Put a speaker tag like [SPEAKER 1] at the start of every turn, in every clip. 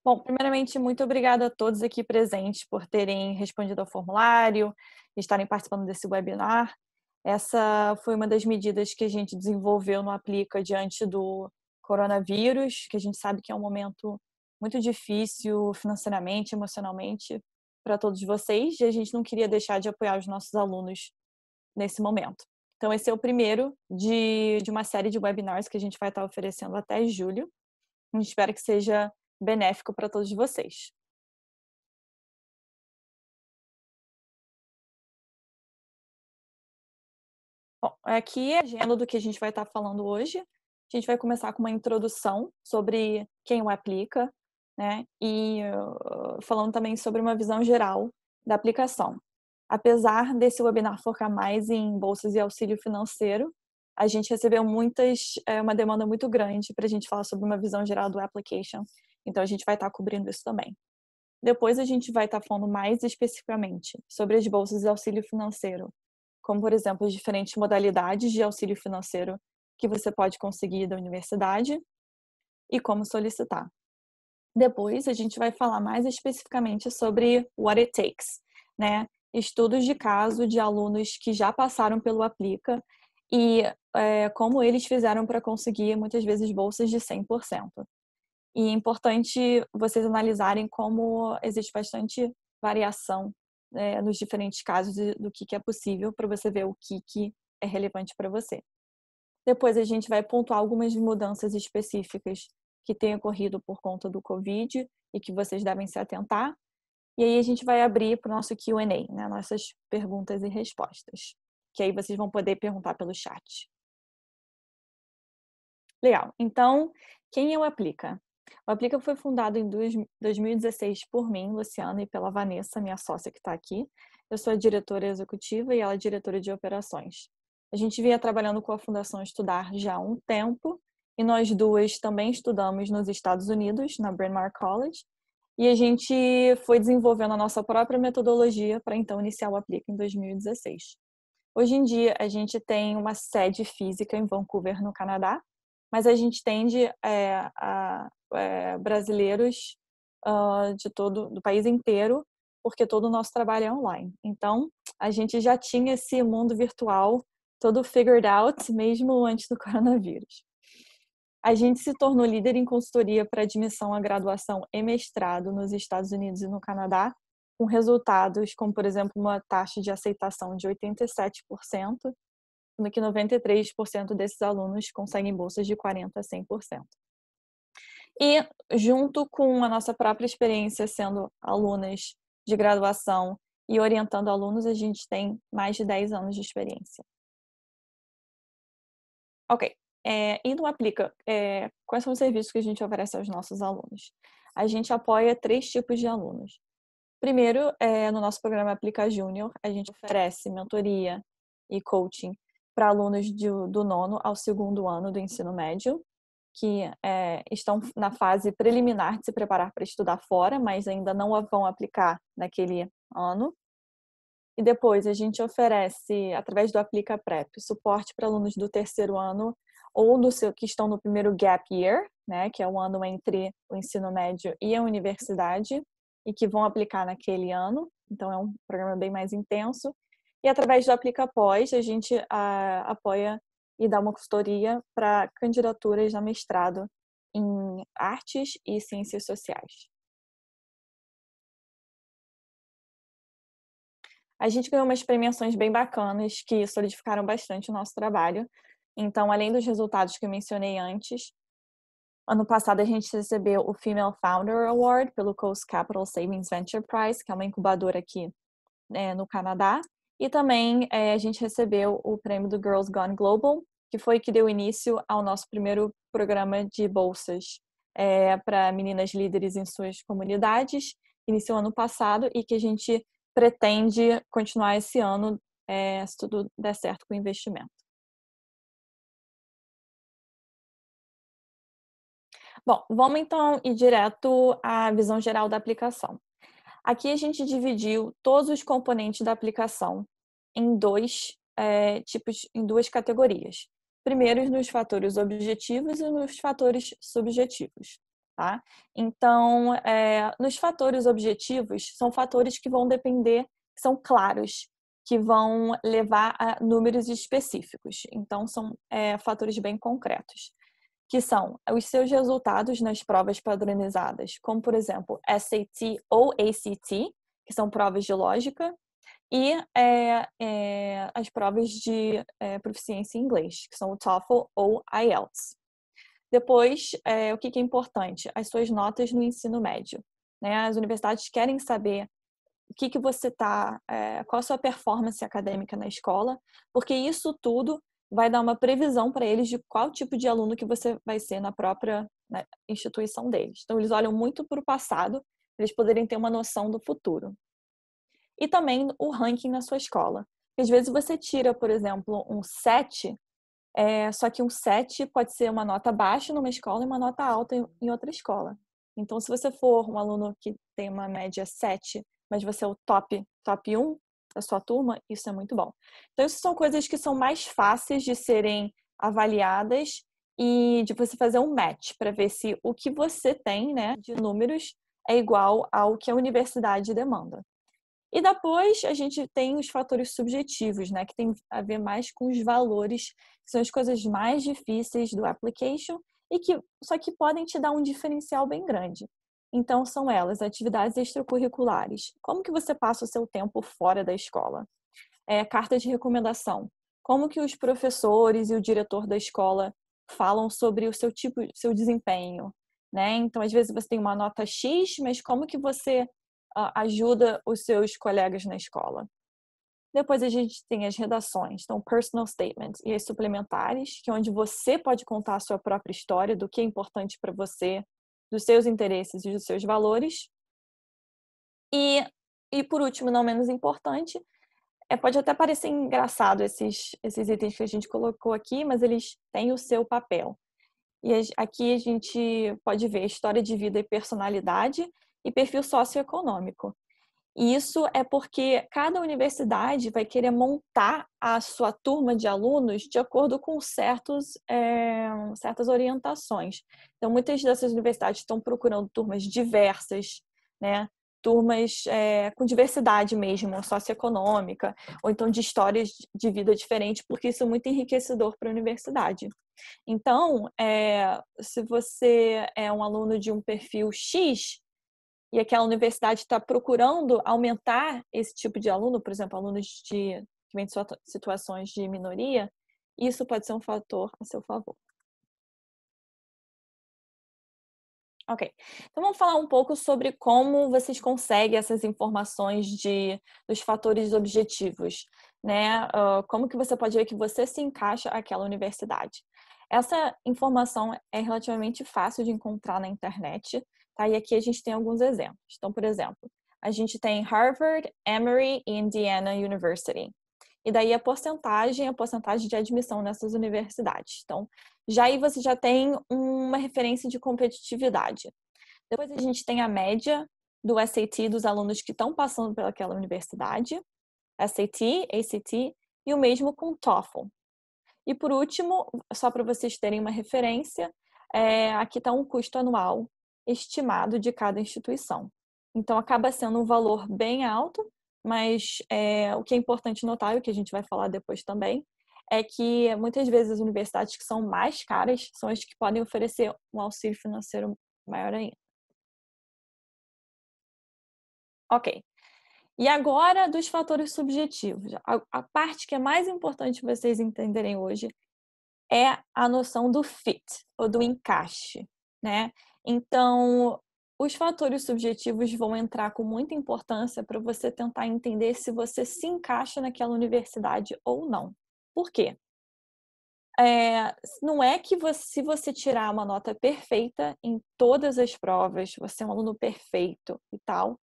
[SPEAKER 1] Bom, primeiramente, muito obrigada a todos aqui presentes por terem respondido ao formulário, estarem participando desse webinar. Essa foi uma das medidas que a gente desenvolveu no Aplica diante do coronavírus, que a gente sabe que é um momento muito difícil financeiramente, emocionalmente, para todos vocês, e a gente não queria deixar de apoiar os nossos alunos nesse momento. Então, esse é o primeiro de uma série de webinars que a gente vai estar oferecendo até julho. A gente espera que seja benéfico para todos vocês. Bom, aqui é a agenda do que a gente vai estar falando hoje. A gente vai começar com uma introdução sobre quem o aplica, né? E falando também sobre uma visão geral da aplicação. Apesar desse webinar focar mais em bolsas e auxílio financeiro, a gente recebeu uma demanda muito grande para a gente falar sobre uma visão geral do application. Então, a gente vai estar cobrindo isso também. Depois, a gente vai estar falando mais especificamente sobre as bolsas e auxílio financeiro, como, por exemplo, as diferentes modalidades de auxílio financeiro que você pode conseguir da universidade e como solicitar. Depois, a gente vai falar mais especificamente sobre what it takes, né? Estudos de caso de alunos que já passaram pelo Aplica e como eles fizeram para conseguir, muitas vezes, bolsas de 100%. E é importante vocês analisarem como existe bastante variação nos diferentes casos do que é possível para você ver o que é relevante para você. Depois a gente vai pontuar algumas mudanças específicas que têm ocorrido por conta do Covid e que vocês devem se atentar. E aí a gente vai abrir para o nosso Q&A, né, nossas perguntas e respostas, que aí vocês vão poder perguntar pelo chat. Legal. Então, quem é o Aplica? O Aplica foi fundado em 2016 por mim, Luciana, e pela Vanessa, minha sócia que está aqui. Eu sou a diretora executiva e ela é a diretora de operações. A gente vinha trabalhando com a Fundação Estudar já há um tempo, e nós duas também estudamos nos Estados Unidos, na Bryn Mawr College, e a gente foi desenvolvendo a nossa própria metodologia para então iniciar o Aplica em 2016. Hoje em dia, a gente tem uma sede física em Vancouver, no Canadá, mas a gente tende a brasileiros do país inteiro, porque todo o nosso trabalho é online. Então, a gente já tinha esse mundo virtual todo figured out, mesmo antes do coronavírus. A gente se tornou líder em consultoria para admissão à graduação e mestrado nos Estados Unidos e no Canadá, com resultados como, por exemplo, uma taxa de aceitação de 87%, sendo que 93% desses alunos conseguem bolsas de 40% a 100%. E, junto com a nossa própria experiência sendo alunas de graduação e orientando alunos, a gente tem mais de 10 anos de experiência. Ok. E no Aplica, quais são os serviços que a gente oferece aos nossos alunos? A gente apoia 3 tipos de alunos. Primeiro, no nosso programa Aplica Júnior, a gente oferece mentoria e coaching para alunos do 9º ao 2º ano do ensino médio, que estão na fase preliminar de se preparar para estudar fora, mas ainda não vão aplicar naquele ano. E depois a gente oferece, através do Aplica Prep, suporte para alunos do 3º ano ou que estão no primeiro gap year, né, que é o ano entre o ensino médio e a universidade, e que vão aplicar naquele ano. Então, é um programa bem mais intenso. E através do Aplica Pós, a gente apoia e dá uma consultoria para candidaturas a mestrado em artes e ciências sociais. A gente ganhou umas premiações bem bacanas que solidificaram bastante o nosso trabalho. Então, além dos resultados que eu mencionei antes, ano passado a gente recebeu o Female Founder Award pelo Coast Capital Savings Venture Prize, que é uma incubadora aqui no Canadá. E também a gente recebeu o prêmio do Girls Gone Global, que foi que deu início ao nosso primeiro programa de bolsas para meninas líderes em suas comunidades. Iniciou ano passado e que a gente pretende continuar esse ano, se tudo der certo com o investimento. Bom, vamos então ir direto à visão geral da aplicação. Aqui a gente dividiu todos os componentes da aplicação em em 2 categorias. Primeiro, nos fatores objetivos e nos fatores subjetivos. tá? Então, nos fatores objetivos, são fatores que vão depender, são claros, que vão levar a números específicos. Então, são fatores bem concretos, que são os seus resultados nas provas padronizadas, como, por exemplo, SAT ou ACT, que são provas de lógica, e as provas de proficiência em inglês, que são o TOEFL ou IELTS. Depois, o que é importante? As suas notas no ensino médio, né? As universidades querem saber o que você está, qual a sua performance acadêmica na escola, porque isso tudo vai dar uma previsão para eles de qual tipo de aluno que você vai ser na própria, né, instituição deles. Então, eles olham muito para o passado, para eles poderem ter uma noção do futuro. E também o ranking na sua escola. Às vezes você tira, por exemplo, um 7, só que um 7 pode ser uma nota baixa numa escola e uma nota alta em outra escola. Então, se você for um aluno que tem uma média 7, mas você é o top 1 da sua turma, isso é muito bom. Então, isso são coisas que são mais fáceis de serem avaliadas e de você fazer um match para ver se o que você tem, né, de números é igual ao que a universidade demanda. E depois a gente tem os fatores subjetivos, né, que tem a ver mais com os valores, que são as coisas mais difíceis do application e que só que podem te dar um diferencial bem grande. Então são elas, atividades extracurriculares. Como que você passa o seu tempo fora da escola? Carta de recomendação. Como que os professores e o diretor da escola falam sobre o seu seu desempenho, né? Então às vezes você tem uma nota X, mas como que você ajuda os seus colegas na escola. Depois a gente tem as redações, então personal statements e as suplementares, que é onde você pode contar a sua própria história, do que é importante para você, dos seus interesses e dos seus valores. E por último, não menos importante, pode até parecer engraçado esses itens que a gente colocou aqui, mas eles têm o seu papel. E aqui a gente pode ver história de vida e personalidade e perfil socioeconômico. E isso é porque cada universidade vai querer montar a sua turma de alunos de acordo com certas orientações. Então, muitas dessas universidades estão procurando turmas diversas, né? Turmas com diversidade mesmo, socioeconômica, ou então de histórias de vida diferentes, porque isso é muito enriquecedor para a universidade. Então, se você é um aluno de um perfil X, e aquela universidade está procurando aumentar esse tipo de aluno, por exemplo, alunos que vêm de situações de minoria, isso pode ser um fator a seu favor. Ok, então vamos falar um pouco sobre como vocês conseguem essas informações dos fatores objetivos, né? Como que você pode ver que você se encaixa àquela universidade. Essa informação é relativamente fácil de encontrar na internet, tá? E aqui a gente tem alguns exemplos. Então, por exemplo, a gente tem Harvard, Emory e Indiana University. E daí a porcentagem de admissão nessas universidades. Então, já aí você já tem uma referência de competitividade. Depois a gente tem a média do SAT dos alunos que estão passando pelaquela universidade, SAT, ACT, e o mesmo com o TOEFL. E por último, só para vocês terem uma referência, aqui está um custo anual estimado de cada instituição. Então acaba sendo um valor bem alto, mas o que é importante notar, e o que a gente vai falar depois também, é que muitas vezes as universidades que são mais caras são as que podem oferecer um auxílio financeiro maior ainda. Ok. E agora dos fatores subjetivos. A parte que é mais importante vocês entenderem hoje é a noção do fit, ou do encaixe, né? Então, os fatores subjetivos vão entrar com muita importância para você tentar entender se você se encaixa naquela universidade ou não. Por quê? Não é que se você tirar uma nota perfeita em todas as provas, você é um aluno perfeito e tal,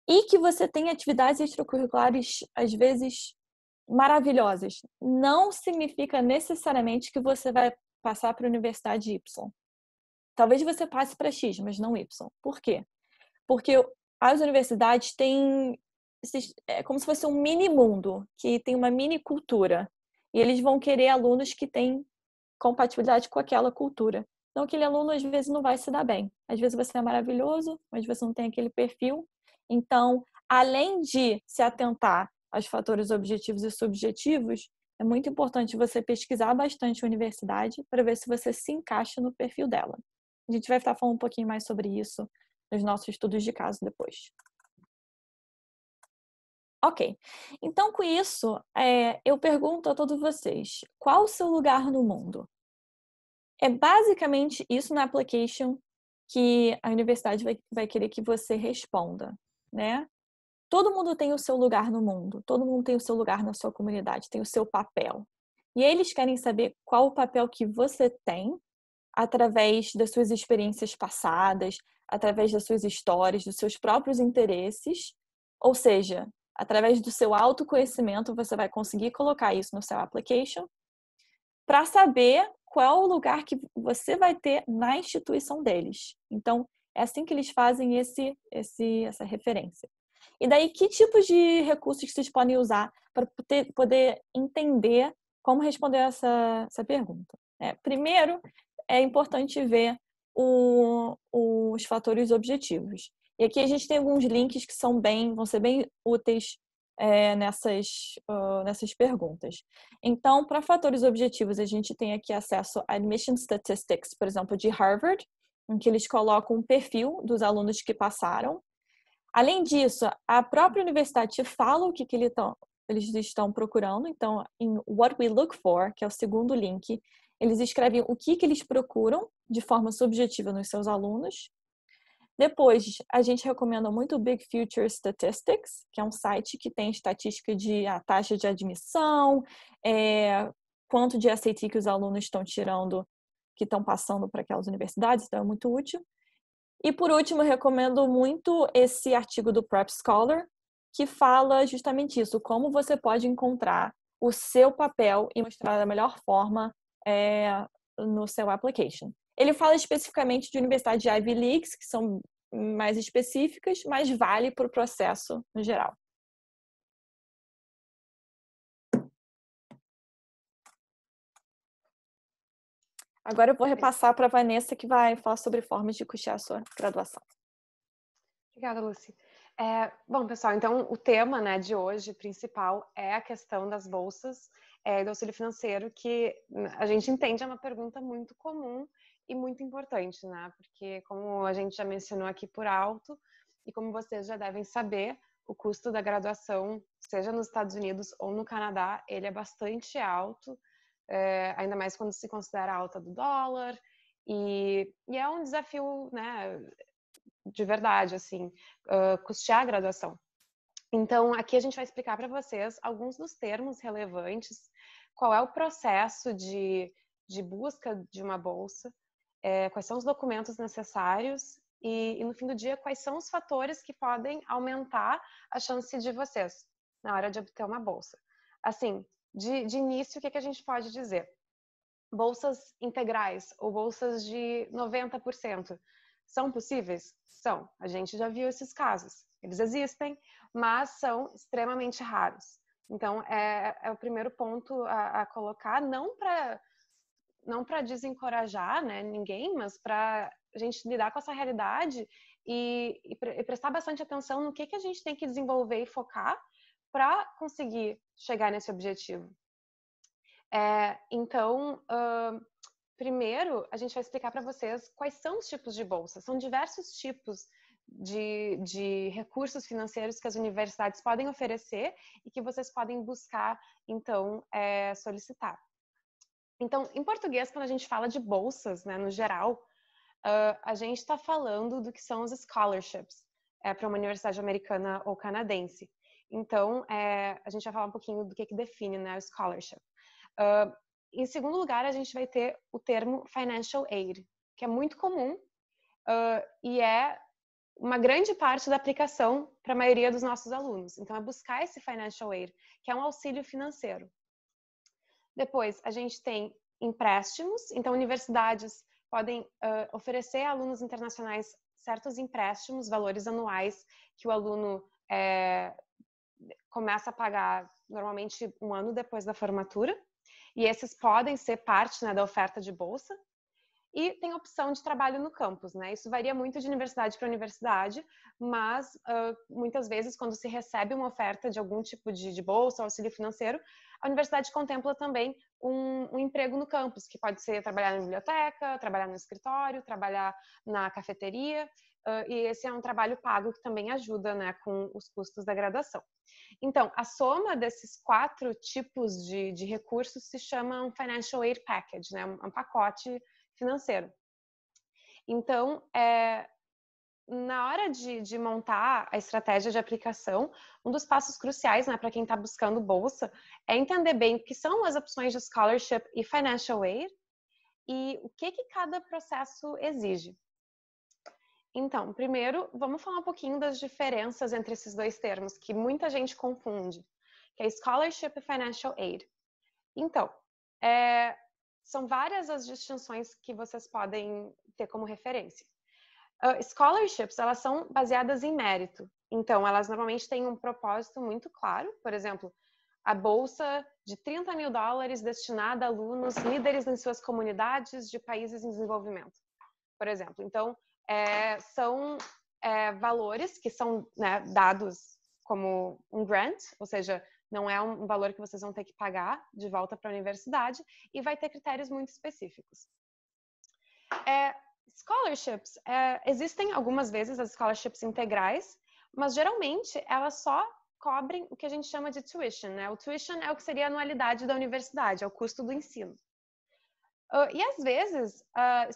[SPEAKER 1] e que você tem atividades extracurriculares, às vezes, maravilhosas, não significa necessariamente que você vai passar para a universidade Y. Talvez você passe para X, mas não Y. Por quê? Porque as universidades têm como se fosse um mini mundo, que tem uma mini cultura. E eles vão querer alunos que têm compatibilidade com aquela cultura. Então, aquele aluno, às vezes, não vai se dar bem. Às vezes você é maravilhoso, mas você não tem aquele perfil. Então, além de se atentar aos fatores objetivos e subjetivos, é muito importante você pesquisar bastante a universidade para ver se você se encaixa no perfil dela. A gente vai estar falando um pouquinho mais sobre isso nos nossos estudos de caso depois. Ok, então com isso, eu pergunto a todos vocês, qual o seu lugar no mundo? É basicamente isso na application que a universidade vai querer que você responda, né? Todo mundo tem o seu lugar no mundo, todo mundo tem o seu lugar na sua comunidade, tem o seu papel. E eles querem saber qual o papel que você tem através das suas experiências passadas, através das suas histórias, dos seus próprios interesses, ou seja, através do seu autoconhecimento, você vai conseguir colocar isso no seu application para saber qual é o lugar que você vai ter na instituição deles. Então, é assim que eles fazem essa referência. E daí, que tipos de recursos vocês podem usar para poder entender como responder essa pergunta? Primeiro, é importante ver os fatores objetivos. E aqui a gente tem alguns links que vão ser bem úteis nessas perguntas. Então, para fatores objetivos, a gente tem aqui acesso a Admission Statistics, por exemplo, de Harvard, em que eles colocam um perfil dos alunos que passaram. Além disso, a própria universidade te fala o que eles estão procurando. Então, em What We Look For, que é o segundo link, eles escrevem o que eles procuram de forma subjetiva nos seus alunos. Depois, a gente recomenda muito o Big Future Statistics, que é um site que tem estatística de a taxa de admissão, quanto de SAT que os alunos estão tirando, que estão passando para aquelas universidades, então é muito útil. E por último, eu recomendo muito esse artigo do Prep Scholar, que fala justamente isso, como você pode encontrar o seu papel e mostrar da melhor forma no seu application. Ele fala especificamente de universidades de Ivy Leagues, que são mais específicas, mas vale para o processo no geral. Agora eu vou repassar para a Vanessa, que vai falar sobre formas de custear a sua graduação.
[SPEAKER 2] Obrigada, Lucy. Bom, pessoal, então o tema, né, de hoje principal é a questão das bolsas do auxílio financeiro, que a gente entende é uma pergunta muito comum e muito importante, né? Porque, como a gente já mencionou aqui por alto, e como vocês já devem saber, o custo da graduação, seja nos Estados Unidos ou no Canadá, ele é bastante alto, ainda mais quando se considera a alta do dólar, e é um desafio, né, de verdade, assim, custear a graduação. Então, aqui a gente vai explicar para vocês alguns dos termos relevantes, qual é o processo de busca de uma bolsa, quais são os documentos necessários e, no fim do dia, quais são os fatores que podem aumentar a chance de vocês na hora de obter uma bolsa. Assim, de início, o que a gente pode dizer? Bolsas integrais ou bolsas de 90%. São possíveis? São. A gente já viu esses casos. Eles existem, mas são extremamente raros. Então, é o primeiro ponto a colocar, não para desencorajar, né, ninguém, mas para a gente lidar com essa realidade e prestar bastante atenção no que a gente tem que desenvolver e focar para conseguir chegar nesse objetivo. Então, primeiro, a gente vai explicar para vocês quais são os tipos de bolsa. São diversos tipos de recursos financeiros que as universidades podem oferecer e que vocês podem buscar, então, solicitar. Então, em português, quando a gente fala de bolsas, né, no geral, a gente está falando do que são os scholarships para uma universidade americana ou canadense. Então, a gente vai falar um pouquinho do que define, né, o scholarship. Em segundo lugar, a gente vai ter o termo financial aid, que é muito comum e é uma grande parte da aplicação para a maioria dos nossos alunos. Então, é buscar esse financial aid, que é um auxílio financeiro. Depois, a gente tem empréstimos. Então, universidades podem oferecer a alunos internacionais certos empréstimos, valores anuais, que o aluno começa a pagar normalmente um ano depois da formatura. E esses podem ser parte, né, da oferta de bolsa. E tem opção de trabalho no campus, né? Isso varia muito de universidade para universidade, mas muitas vezes quando se recebe uma oferta de algum tipo de bolsa ou auxílio financeiro, a universidade contempla também um emprego no campus, que pode ser trabalhar na biblioteca, trabalhar no escritório, trabalhar na cafeteria, e esse é um trabalho pago que também ajuda, né, com os custos da graduação. Então, a soma desses 4 tipos de recursos se chama um Financial Aid Package, né, um pacote financeiro. Então, na hora de montar a estratégia de aplicação, um dos passos cruciais, né, para quem está buscando bolsa é entender bem o que são as opções de scholarship e financial aid e o que cada processo exige. Então, primeiro, vamos falar um pouquinho das diferenças entre esses dois termos, que muita gente confunde, que é scholarship e financial aid. Então, são várias as distinções que vocês podem ter como referência. Scholarships, elas são baseadas em mérito. Então, elas normalmente têm um propósito muito claro. Por exemplo, a bolsa de $30 mil destinada a alunos líderes em suas comunidades de países em desenvolvimento, por exemplo. Então, são valores que são, né, dados como um grant, ou seja, não é um valor que vocês vão ter que pagar de volta para a universidade e vai ter critérios muito específicos. Scholarships, existem algumas vezes as scholarships integrais, mas geralmente elas só cobrem o que a gente chama de tuition, né? O tuition é o que seria a anualidade da universidade, é o custo do ensino. E às vezes,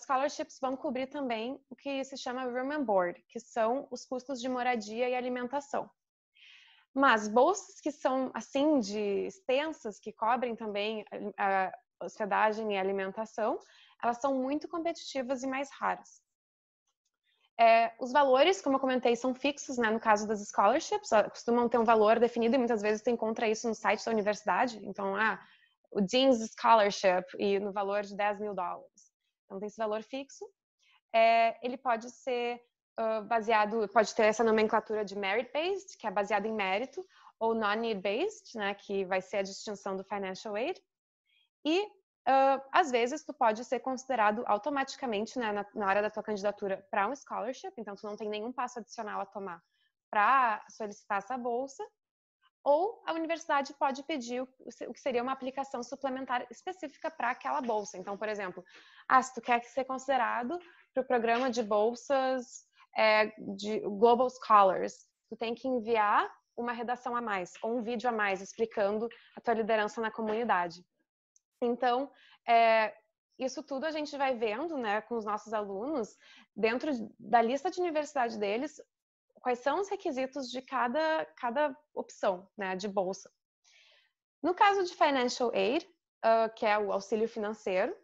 [SPEAKER 2] scholarships vão cobrir também o que se chama room and board, que são os custos de moradia e alimentação. Mas bolsas que são assim de extensas, que cobrem também a hospedagem e alimentação, elas são muito competitivas e mais raras. Os valores, como eu comentei, são fixos, né, no caso das scholarships, costumam ter um valor definido e muitas vezes tu encontra isso no site da universidade. Então, o Dean's Scholarship e no valor de $10 mil. Então, tem esse valor fixo. Ele pode ser baseado, pode ter essa nomenclatura de merit-based, que é baseado em mérito, ou non-need-based, né, que vai ser a distinção do financial aid. E, às vezes, tu pode ser considerado automaticamente, né, na hora da tua candidatura para um scholarship, então tu não tem nenhum passo adicional a tomar para solicitar essa bolsa, ou a universidade pode pedir o que seria uma aplicação suplementar específica para aquela bolsa. Então, por exemplo, se tu quer ser considerado para o programa de bolsas de Global Scholars, tu tem que enviar uma redação a mais, ou um vídeo a mais, explicando a tua liderança na comunidade. Então, isso tudo a gente vai vendo, né, com os nossos alunos, dentro da lista de universidade deles, quais são os requisitos de cada opção, né, de bolsa. No caso de financial aid, que é o auxílio financeiro,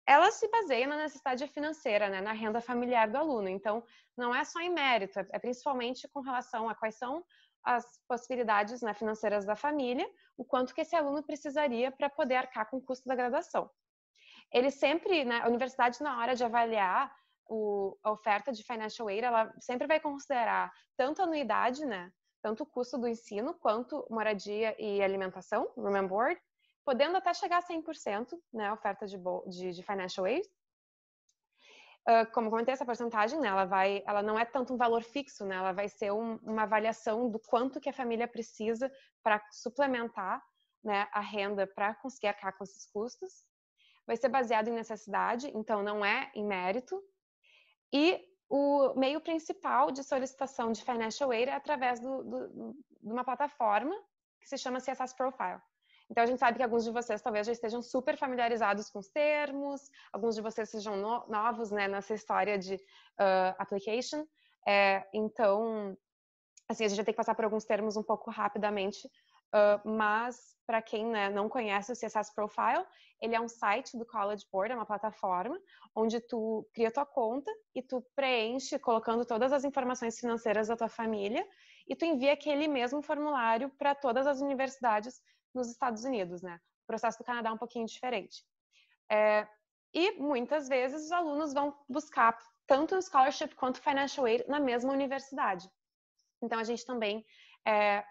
[SPEAKER 2] ela se baseia na necessidade financeira, né, na renda familiar do aluno. Então, não é só em mérito, é principalmente com relação a quais são as possibilidades, né, financeiras da família, o quanto que esse aluno precisaria para poder arcar com o custo da graduação. Ele sempre, né, a universidade, na hora de avaliar a oferta de financial aid, ela sempre vai considerar tanto a anuidade, né, tanto o custo do ensino, quanto moradia e alimentação, room and board, podendo até chegar a 100%, né, a oferta de financial aid. Como comentei, essa porcentagem, né, ela não é tanto um valor fixo, né, ela vai ser uma avaliação do quanto que a família precisa para suplementar, né, a renda para conseguir arcar com esses custos. Vai ser baseado em necessidade, então não é em mérito. E o meio principal de solicitação de financial aid é através de uma plataforma que se chama CSS Profile. Então, a gente sabe que alguns de vocês talvez já estejam super familiarizados com os termos, alguns de vocês sejam novos, né, nessa história de application. Então, assim, a gente vai ter que passar por alguns termos um pouco rapidamente, mas para quem, né, não conhece o CSS Profile, ele é um site do College Board, é uma plataforma onde tu cria tua conta e tu preenche colocando todas as informações financeiras da tua família e tu envia aquele mesmo formulário para todas as universidades nos Estados Unidos, né? O processo do Canadá é um pouquinho diferente. E muitas vezes os alunos vão buscar tanto o scholarship quanto o financial aid na mesma universidade. Então, a gente também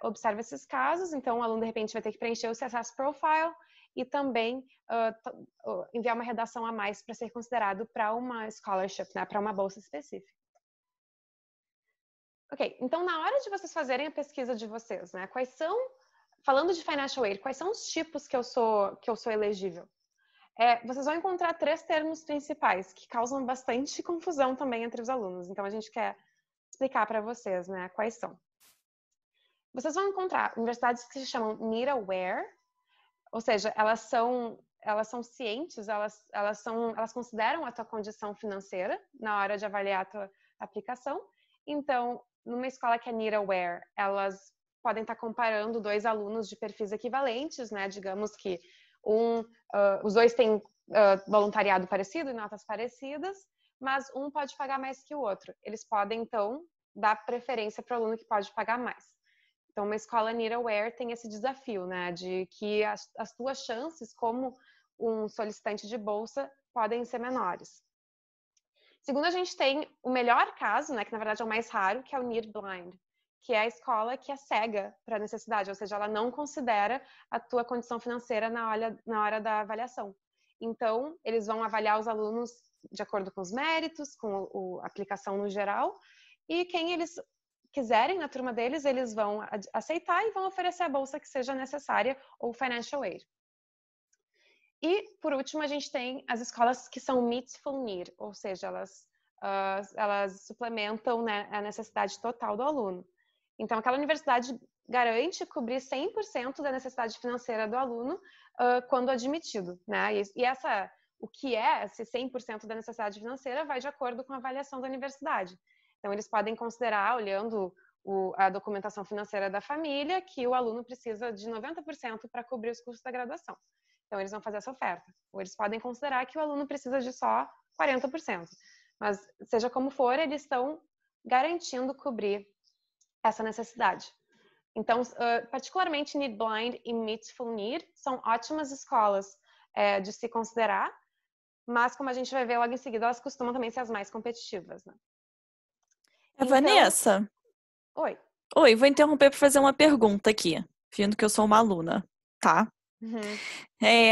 [SPEAKER 2] observa esses casos. Então, o aluno, de repente, vai ter que preencher o CSS Profile e também enviar uma redação a mais para ser considerado para uma scholarship, né, para uma bolsa específica. Ok, então na hora de vocês fazerem a pesquisa de vocês, né, falando de financial aid, quais são os tipos que eu sou elegível? Vocês vão encontrar 3 termos principais que causam bastante confusão também entre os alunos. Então a gente quer explicar para vocês, né, quais são. Vocês vão encontrar universidades que se chamam need aware, ou seja, elas são cientes, elas consideram a tua condição financeira na hora de avaliar a tua aplicação. Então, numa escola que é need aware, elas podem estar comparando 2 alunos de perfis equivalentes, né? Digamos que os 2 têm voluntariado parecido e notas parecidas, mas um pode pagar mais que o outro. Eles podem, então, dar preferência para o aluno que pode pagar mais. Então, uma escola need aware tem esse desafio, né, de que as tuas chances como um solicitante de bolsa podem ser menores. Segundo, a gente tem o melhor caso, né, que na verdade é o mais raro, que é o need blind, que é a escola que é cega para a necessidade, ou seja, ela não considera a tua condição financeira na hora da avaliação. Então, eles vão avaliar os alunos de acordo com os méritos, com a aplicação no geral, e quem eles quiserem na turma deles, eles vão aceitar e vão oferecer a bolsa que seja necessária ou financial aid. E, por último, a gente tem as escolas que são meet full need, ou seja, elas suplementam, né, a necessidade total do aluno. Então, aquela universidade garante cobrir 100% da necessidade financeira do aluno quando admitido, né? O que é esse 100% da necessidade financeira vai de acordo com a avaliação da universidade. Então, eles podem considerar, olhando a documentação financeira da família, que o aluno precisa de 90% para cobrir os custos da graduação. Então, eles vão fazer essa oferta. Ou eles podem considerar que o aluno precisa de só 40%. Mas, seja como for, eles estão garantindo cobrir essa necessidade. Então, particularmente Need Blind e Meet Full Need são ótimas escolas de se considerar, mas, como a gente vai ver logo em seguida, elas costumam também ser as mais competitivas, né? Então,
[SPEAKER 1] Vanessa.
[SPEAKER 2] Oi.
[SPEAKER 1] Oi, vou interromper para fazer uma pergunta aqui, vendo que eu sou uma aluna, tá?
[SPEAKER 2] Uhum.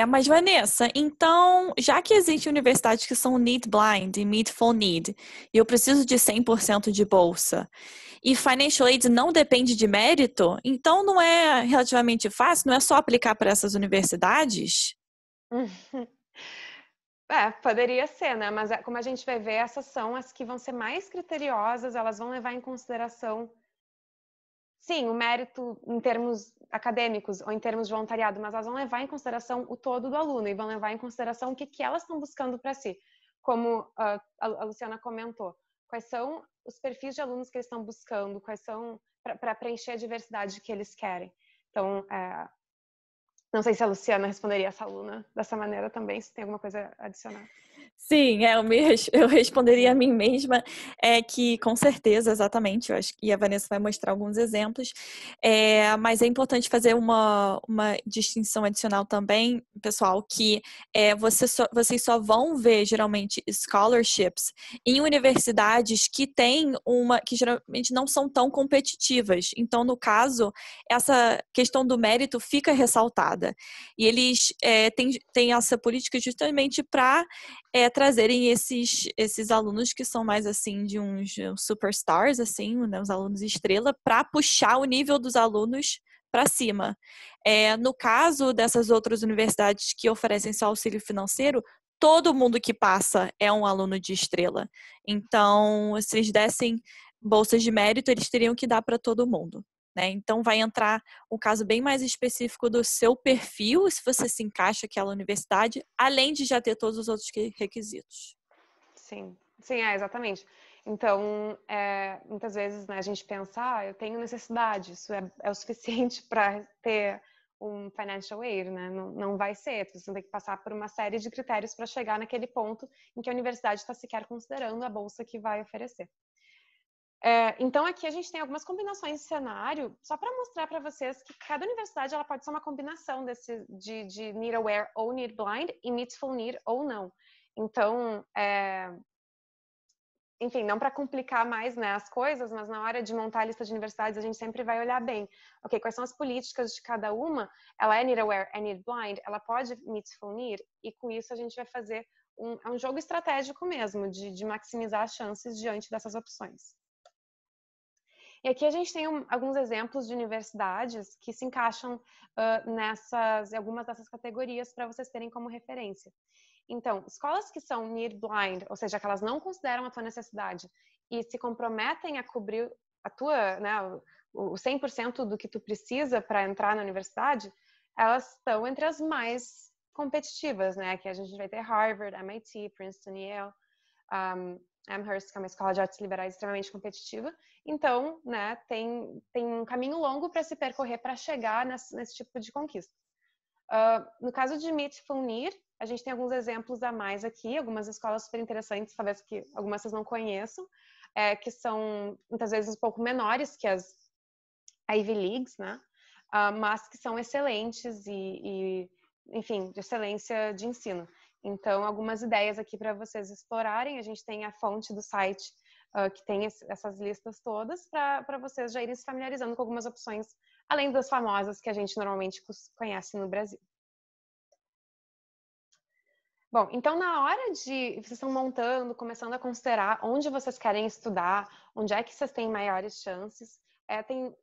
[SPEAKER 1] Mas Vanessa, então, já que existem universidades que são Need Blind e Meet Full Need, e eu preciso de 100% de bolsa, e Financial Aid não depende de mérito, então não é relativamente fácil, não é só aplicar para essas universidades?
[SPEAKER 2] Poderia ser, né? Mas como a gente vai ver, essas são as que vão ser mais criteriosas, elas vão levar em consideração, sim, o mérito em termos acadêmicos ou em termos de voluntariado, mas elas vão levar em consideração o todo do aluno e vão levar em consideração o que elas estão buscando para si. Como a Luciana comentou, quais são os perfis de alunos que eles estão buscando, quais são para preencher a diversidade que eles querem. Então, não sei se a Luciana responderia essa aluna dessa maneira também, se tem alguma coisa a adicionar.
[SPEAKER 1] Sim, eu responderia a mim mesma que com certeza, exatamente, eu acho que a Vanessa vai mostrar alguns exemplos, mas é importante fazer uma distinção adicional também, pessoal, que vocês só vão ver geralmente scholarships em universidades que que geralmente não são tão competitivas. Então, no caso, essa questão do mérito fica ressaltada. E eles têm essa política justamente para trazerem esses alunos que são mais assim de uns superstars, assim, né, os alunos estrela, para puxar o nível dos alunos para cima. No caso dessas outras universidades que oferecem só auxílio financeiro, todo mundo que passa é um aluno de estrela. Então, se eles dessem bolsas de mérito, eles teriam que dar para todo mundo. Né? Então, vai entrar um caso bem mais específico do seu perfil, se você se encaixa naquela universidade, além de já ter todos os outros requisitos.
[SPEAKER 2] Sim, exatamente. Então, muitas vezes, né, a gente pensa, eu tenho necessidade, isso é o suficiente para ter um financial aid, né? Não vai ser, você tem que passar por uma série de critérios para chegar naquele ponto em que a universidade está sequer considerando a bolsa que vai oferecer. Então, aqui a gente tem algumas combinações de cenário, só para mostrar para vocês que cada universidade ela pode ser uma combinação de Need Aware ou Need Blind e Meet Full Need ou não. Então, enfim, não para complicar mais, né, as coisas, mas na hora de montar a lista de universidades, a gente sempre vai olhar bem, ok, quais são as políticas de cada uma, ela é need aware, é need blind, ela pode meet full need, e com isso a gente vai fazer um jogo estratégico mesmo, de maximizar as chances diante dessas opções. E aqui a gente tem alguns exemplos de universidades que se encaixam em algumas dessas categorias para vocês terem como referência. Então, escolas que são need blind, ou seja, que elas não consideram a tua necessidade e se comprometem a cobrir a tua, né, o 100% do que tu precisa para entrar na universidade, elas estão entre as mais competitivas, né? Aqui a gente vai ter Harvard, MIT, Princeton, Yale, Amherst, que é uma escola de artes liberais extremamente competitiva. Então, né, tem um caminho longo para se percorrer para chegar nesse tipo de conquista. No caso de Meet Full Need, a gente tem alguns exemplos a mais aqui, algumas escolas super interessantes, talvez que algumas vocês não conheçam, que são muitas vezes um pouco menores que as Ivy Leagues, né? Mas que são excelentes e, enfim, de excelência de ensino. Então, algumas ideias aqui para vocês explorarem. A gente tem a fonte do site que tem essas listas todas para vocês já irem se familiarizando com algumas opções, além das famosas que a gente normalmente conhece no Brasil. Bom, então na hora de vocês estão montando, começando a considerar onde vocês querem estudar, onde é que vocês têm maiores chances, tem,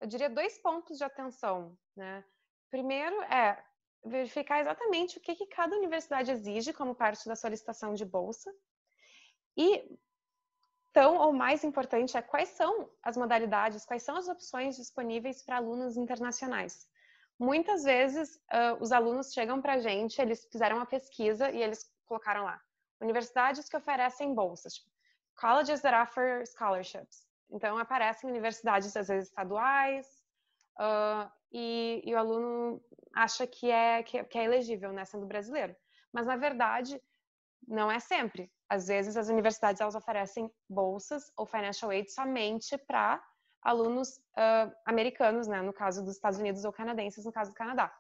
[SPEAKER 2] eu diria, 2 pontos de atenção, né? Primeiro é verificar exatamente o que cada universidade exige como parte da solicitação de bolsa e tão ou mais importante é quais são as modalidades, quais são as opções disponíveis para alunos internacionais. Muitas vezes, os alunos chegam para a gente, eles fizeram uma pesquisa e eles colocaram lá, universidades que oferecem bolsas, tipo, colleges that offer scholarships. Então, aparecem universidades, às vezes, estaduais, e o aluno acha que é elegível, né, sendo brasileiro. Mas, na verdade, não é sempre. Às vezes, as universidades elas oferecem bolsas ou financial aid somente para alunos americanos, né? No caso dos Estados Unidos, ou canadenses, no caso do Canadá.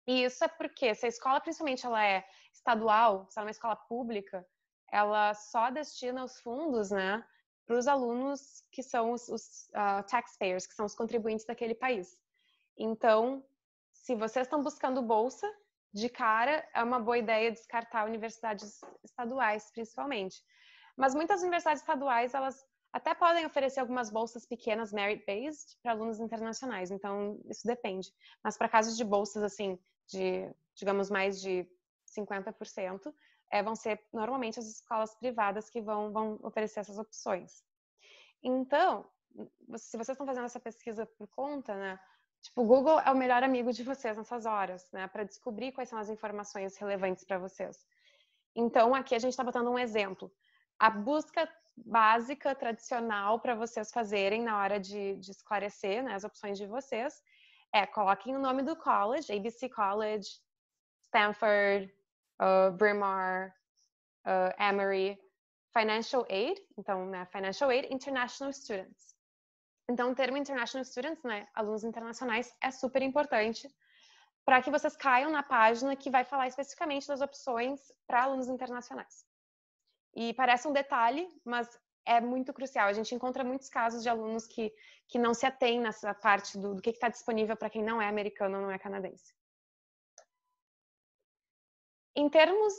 [SPEAKER 2] E isso é porque, se a escola, principalmente, ela é estadual, se ela é uma escola pública, ela só destina os fundos, né, para os alunos que são os taxpayers, que são os contribuintes daquele país. Então, se vocês estão buscando bolsa, de cara, é uma boa ideia descartar universidades estaduais, principalmente. Mas muitas universidades estaduais, elas até podem oferecer algumas bolsas pequenas, merit-based, para alunos internacionais. Então, isso depende. Mas para casos de bolsas, assim, de, digamos, mais de 50%, vão ser normalmente as escolas privadas que vão oferecer essas opções. Então, se vocês estão fazendo essa pesquisa por conta, né? Tipo, o Google é o melhor amigo de vocês nessas horas, né? Para descobrir quais são as informações relevantes para vocês. Então, aqui a gente está botando um exemplo. A busca básica, tradicional, para vocês fazerem na hora de esclarecer, né, as opções de vocês, coloquem o nome do college, ABC College, Stanford, Bryn Mawr, Emory, Financial Aid, então, né, Financial Aid, International Students. Então, o termo International Students, né, alunos internacionais, é super importante para que vocês caiam na página que vai falar especificamente das opções para alunos internacionais. E parece um detalhe, mas é muito crucial. A gente encontra muitos casos de alunos que não se atêm nessa parte do que está disponível para quem não é americano ou não é canadense. Em termos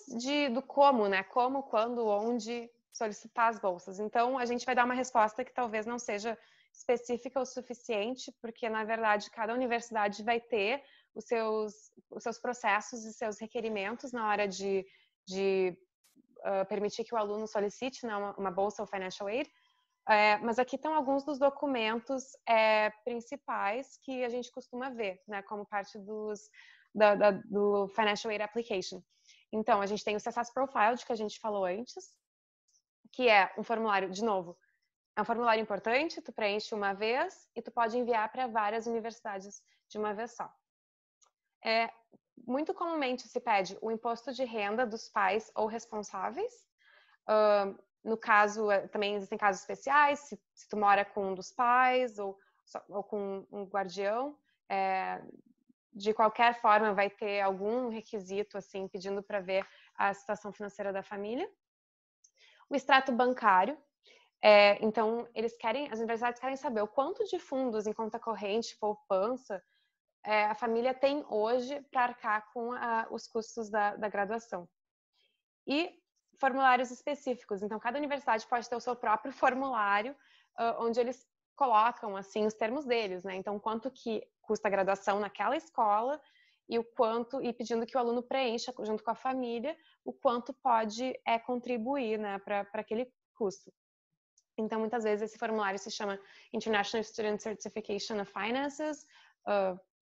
[SPEAKER 2] do como, né? Como, quando, onde solicitar as bolsas. Então, a gente vai dar uma resposta que talvez não seja específica o suficiente, porque, na verdade, cada universidade vai ter os seus processos e seus requerimentos na hora de permitir que o aluno solicite, né, uma bolsa ou financial aid. Mas aqui estão alguns dos documentos principais que a gente costuma ver, né, como parte do Financial Aid Application. Então, a gente tem o CSAS Profile, de que a gente falou antes, que é um formulário, de novo, é um formulário importante, tu preenche uma vez e tu pode enviar para várias universidades de uma vez só. Muito comumente se pede o imposto de renda dos pais ou responsáveis. No caso, também existem casos especiais, se tu mora com um dos pais ou com um guardião, de qualquer forma vai ter algum requisito assim pedindo para ver a situação financeira da família. O extrato bancário. Então, as universidades querem saber o quanto de fundos em conta corrente, poupança, a família tem hoje para arcar com os custos da graduação. E formulários específicos. Então, cada universidade pode ter o seu próprio formulário, onde eles colocam, assim, os termos deles, né? Então, quanto que custa a graduação naquela escola e pedindo que o aluno preencha, junto com a família, o quanto pode contribuir, né, para aquele custo. Então, muitas vezes, esse formulário se chama International Student Certification of Finances,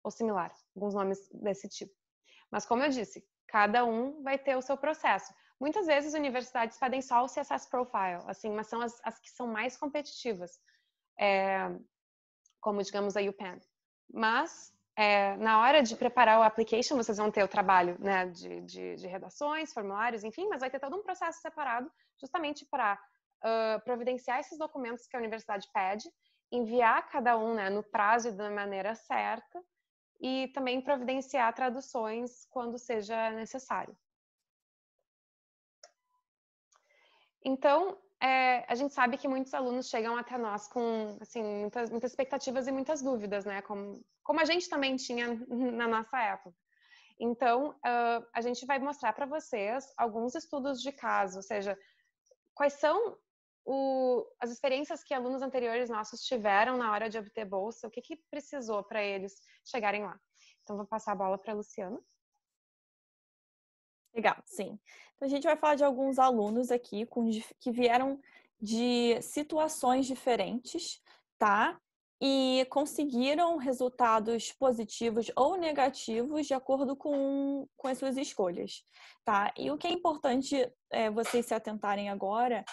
[SPEAKER 2] ou similar, alguns nomes desse tipo. Mas, como eu disse, cada um vai ter o seu processo. Muitas vezes, universidades pedem só o CSS Profile, assim, mas são as que são mais competitivas, como, digamos, a UPenn. Mas, na hora de preparar o application, vocês vão ter o trabalho, né, de redações, formulários, enfim, mas vai ter todo um processo separado justamente para providenciar esses documentos que a universidade pede, enviar cada um, né, no prazo e da maneira certa, e também providenciar traduções quando seja necessário. Então, a gente sabe que muitos alunos chegam até nós com, assim, muitas expectativas e muitas dúvidas, né? Como a gente também tinha na nossa época. Então, a gente vai mostrar para vocês alguns estudos de caso, ou seja, quais são as experiências que alunos anteriores nossos tiveram na hora de obter bolsa, o que precisou para eles chegarem lá. Então, vou passar a bola para a Luciana.
[SPEAKER 1] Legal, sim. Então, a gente vai falar de alguns alunos aqui que vieram de situações diferentes, tá? E conseguiram resultados positivos ou negativos de acordo com as suas escolhas, tá? E o que é importante vocês se atentarem agora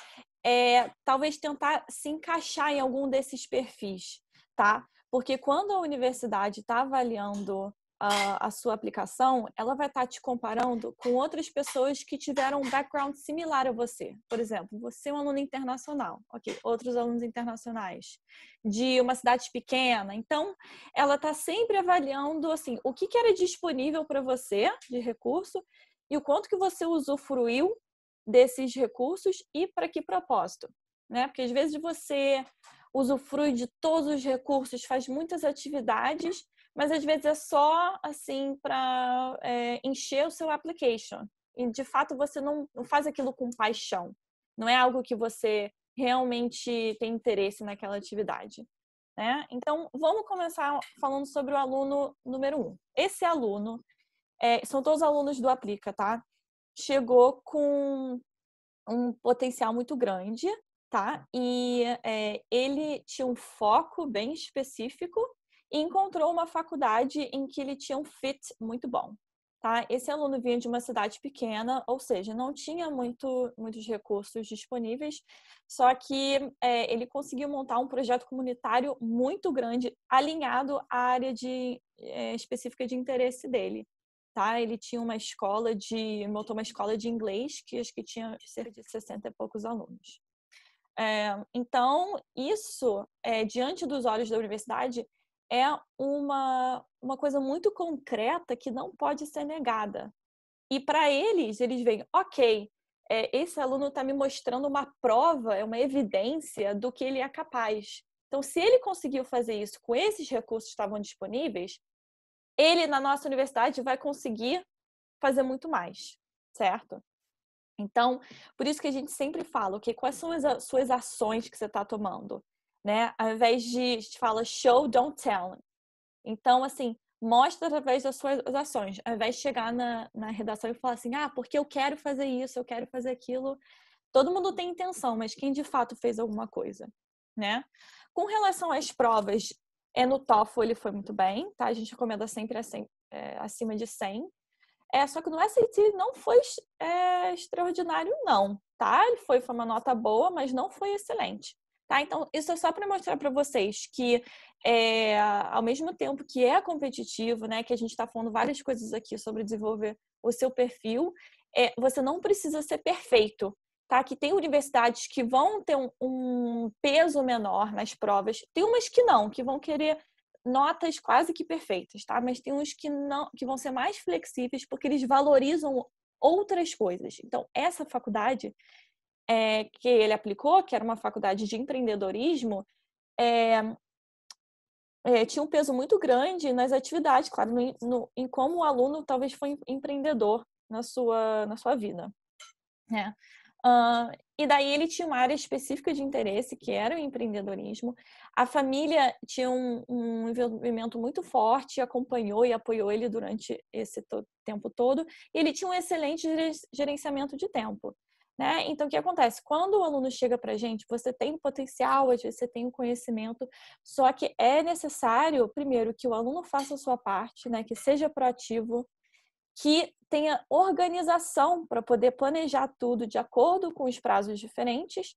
[SPEAKER 1] é talvez tentar se encaixar em algum desses perfis, tá? Porque quando a universidade está avaliando a sua aplicação, ela vai estar te comparando com outras pessoas que tiveram um background similar a você. Por exemplo, você é um aluno internacional, ok? Outros alunos internacionais de uma cidade pequena. Então, ela está sempre avaliando assim o que era disponível para você de recurso e o quanto que você usufruiu desses recursos e para que propósito, né? Porque às vezes você usufrui de todos os recursos, faz muitas atividades, mas às vezes é só assim para encher o seu application. E de fato você não faz aquilo com paixão. Não é algo que você realmente tem interesse naquela atividade, né? Então vamos começar falando sobre o aluno número 1. Esse aluno, são todos alunos do Aplica, tá? Chegou com um potencial muito grande, tá? E ele tinha um foco bem específico e encontrou uma faculdade em que ele tinha um fit muito bom, tá? Esse aluno vinha de uma cidade pequena, ou seja, não tinha muitos recursos disponíveis, só que ele conseguiu montar um projeto comunitário muito grande, alinhado à área específica de interesse dele. Tá? Ele tinha montou uma escola de inglês que acho que tinha cerca de 60 e poucos alunos. Então, isso, diante dos olhos da universidade, é uma coisa muito concreta que não pode ser negada. E para eles veem, ok, esse aluno está me mostrando uma prova, uma evidência do que ele é capaz. Então, se ele conseguiu fazer isso com esses recursos que estavam disponíveis, ele, na nossa universidade, vai conseguir fazer muito mais, certo? Então, por isso que a gente sempre fala, quais são as suas ações que você está tomando, né? Ao invés de, a gente fala show, don't tell. Então, assim, mostra através das suas ações. Ao invés de chegar na redação e falar assim, porque eu quero fazer isso, eu quero fazer aquilo. Todo mundo tem intenção, mas quem de fato fez alguma coisa, né? Com relação às provas, no TOEFL ele foi muito bem, tá? A gente recomenda sempre acima de 100. Só que no SAT não foi extraordinário, não, tá? Ele foi uma nota boa, mas não foi excelente, tá? Então, isso é só para mostrar para vocês que, ao mesmo tempo que é competitivo, né? Que a gente está falando várias coisas aqui sobre desenvolver o seu perfil, você não precisa ser perfeito, tá? Que tem universidades que vão ter um peso menor nas provas, tem umas que não, que vão querer notas quase que perfeitas, tá? Mas tem uns que não, que vão ser mais flexíveis porque eles valorizam outras coisas. Então, essa faculdade, que ele aplicou, que era uma faculdade de empreendedorismo, tinha um peso muito grande nas atividades, claro, em como o aluno talvez foi empreendedor na sua vida, né? E daí ele tinha uma área específica de interesse, que era o empreendedorismo. A família tinha um envolvimento muito forte, acompanhou e apoiou ele durante esse tempo todo. E ele tinha um excelente gerenciamento de tempo, né? Então, o que acontece? Quando o aluno chega para a gente, você tem o potencial, às vezes você tem o conhecimento, só que é necessário, primeiro, que o aluno faça a sua parte, né? Que seja proativo, que tenha organização para poder planejar tudo de acordo com os prazos diferentes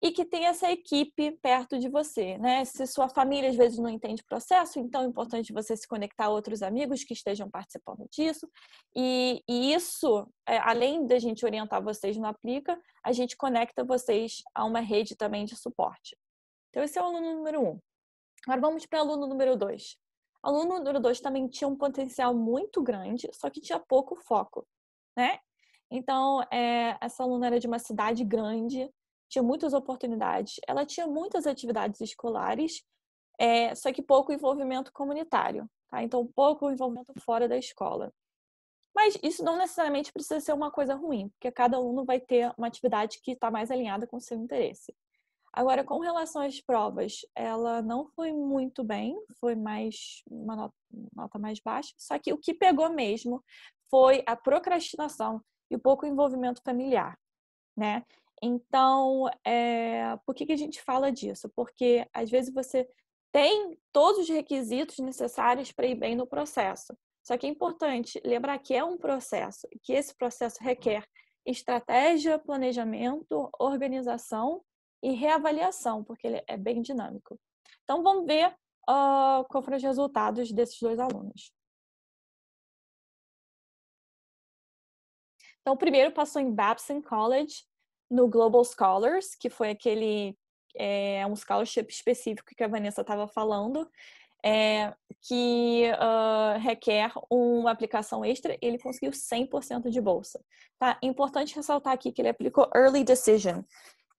[SPEAKER 1] e que tenha essa equipe perto de você, né? Se sua família às vezes não entende o processo, então é importante você se conectar a outros amigos que estejam participando disso. E isso, além da gente orientar vocês no Aplica, a gente conecta vocês a uma rede também de suporte. Então esse é o aluno número 1. Agora vamos para o aluno número 2. O aluno número 2 também tinha um potencial muito grande, só que tinha pouco foco, né? Então, essa aluna era de uma cidade grande, tinha muitas oportunidades, ela tinha muitas atividades escolares, só que pouco envolvimento comunitário, tá? Então, pouco envolvimento fora da escola. Mas isso não necessariamente precisa ser uma coisa ruim, porque cada aluno vai ter uma atividade que está mais alinhada com o seu interesse. Agora, com relação às provas, ela não foi muito bem, foi mais uma nota mais baixa, só que o que pegou mesmo foi a procrastinação e o pouco envolvimento familiar, né? Então, por que a gente fala disso? Porque às vezes você tem todos os requisitos necessários para ir bem no processo. Só que é importante lembrar que é um processo, que esse processo requer estratégia, planejamento, organização e reavaliação, porque ele é bem dinâmico. Então, vamos ver qual foram os resultados desses 2 alunos. Então, o primeiro passou em Babson College, no Global Scholars, que foi um scholarship específico que a Vanessa estava falando, que requer uma aplicação extra. Ele conseguiu 100% de bolsa. Tá? Importante ressaltar aqui que ele aplicou Early Decision,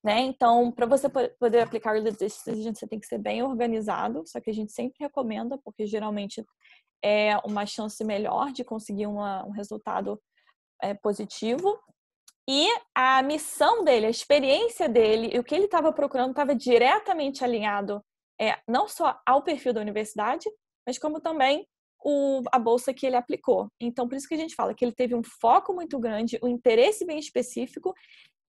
[SPEAKER 1] né? Então, para você poder aplicar Early Decision, você tem que ser bem organizado, só que a gente sempre recomenda, porque geralmente é uma chance melhor de conseguir um resultado positivo. E a missão dele, a experiência dele e o que ele estava procurando estava diretamente alinhado não só ao perfil da universidade, mas como também a bolsa que ele aplicou. Então, por isso que a gente fala que ele teve um foco muito grande, um interesse bem específico,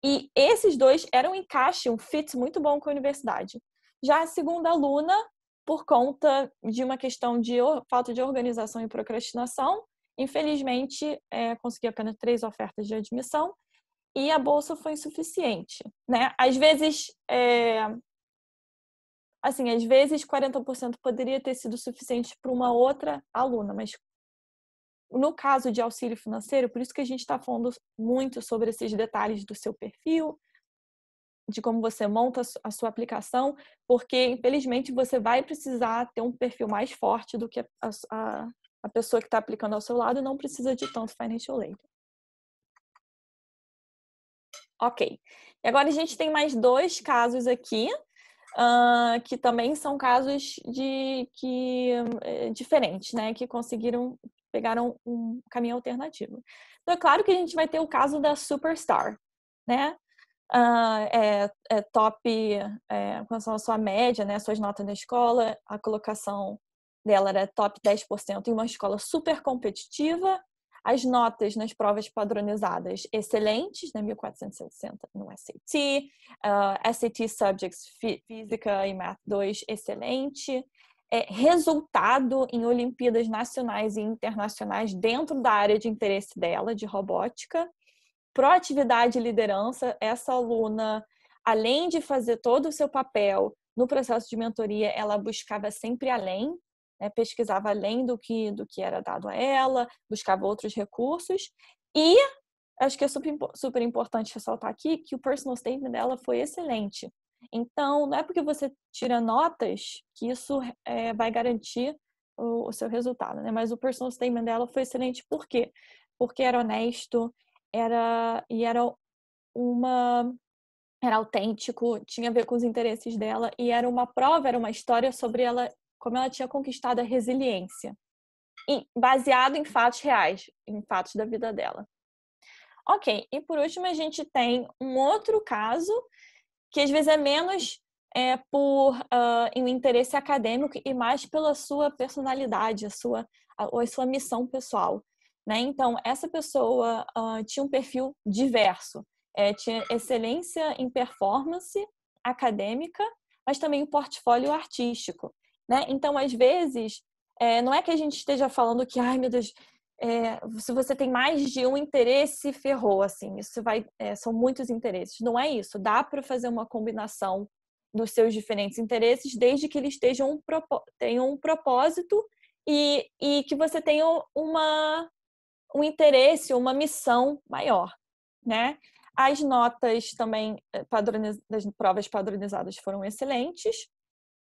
[SPEAKER 1] e esses 2 eram um encaixe, um fit muito bom com a universidade. Já a segunda aluna, por conta de uma questão de falta de organização e procrastinação, infelizmente, conseguiu apenas 3 ofertas de admissão e a bolsa foi insuficiente, né? Às vezes, às vezes 40% poderia ter sido suficiente para uma outra aluna, mas no caso de auxílio financeiro, por isso que a gente está falando muito sobre esses detalhes do seu perfil, de como você monta a sua aplicação, porque infelizmente você vai precisar ter um perfil mais forte do que a pessoa que está aplicando ao seu lado e não precisa de tanto financial aid. Ok. E agora a gente tem mais 2 casos aqui, que também são casos diferentes, né? Que pegaram um caminho alternativo. Então, é claro que a gente vai ter o caso da Superstar, né? Top com relação à sua média, né? Suas notas na escola, a colocação dela era top 10% em uma escola super competitiva. As notas nas provas padronizadas excelentes, né? 1460 no SAT, SAT Subjects Física e Math 2 excelente, resultado em Olimpíadas nacionais e internacionais dentro da área de interesse dela, de robótica, proatividade e liderança. Essa aluna, além de fazer todo o seu papel no processo de mentoria, ela buscava sempre além, né? Pesquisava além do que era dado a ela, buscava outros recursos. E acho que é super importante ressaltar aqui que o personal statement dela foi excelente. Então, não é porque você tira notas que isso vai garantir o seu resultado, né? Mas o personal statement dela foi excelente. Por quê? Porque era honesto, era uma era autêntico, tinha a ver com os interesses dela e era uma prova, era uma história sobre ela, como ela tinha conquistado a resiliência, baseado em fatos reais, em fatos da vida dela. Ok, e por último a gente tem um outro caso que às vezes é menos por um interesse acadêmico e mais pela sua personalidade, a sua missão pessoal, né? Então, essa pessoa tinha um perfil diverso, tinha excelência em performance acadêmica, mas também o portfólio artístico, né? Então, às vezes, não é que a gente esteja falando que, ai meu Deus, se você tem mais de um interesse, ferrou, assim, são muitos interesses. Não é isso, dá para fazer uma combinação dos seus diferentes interesses, desde que eles tenham um propósito e que você tenha um interesse, uma missão maior, né? As notas também das provas padronizadas foram excelentes.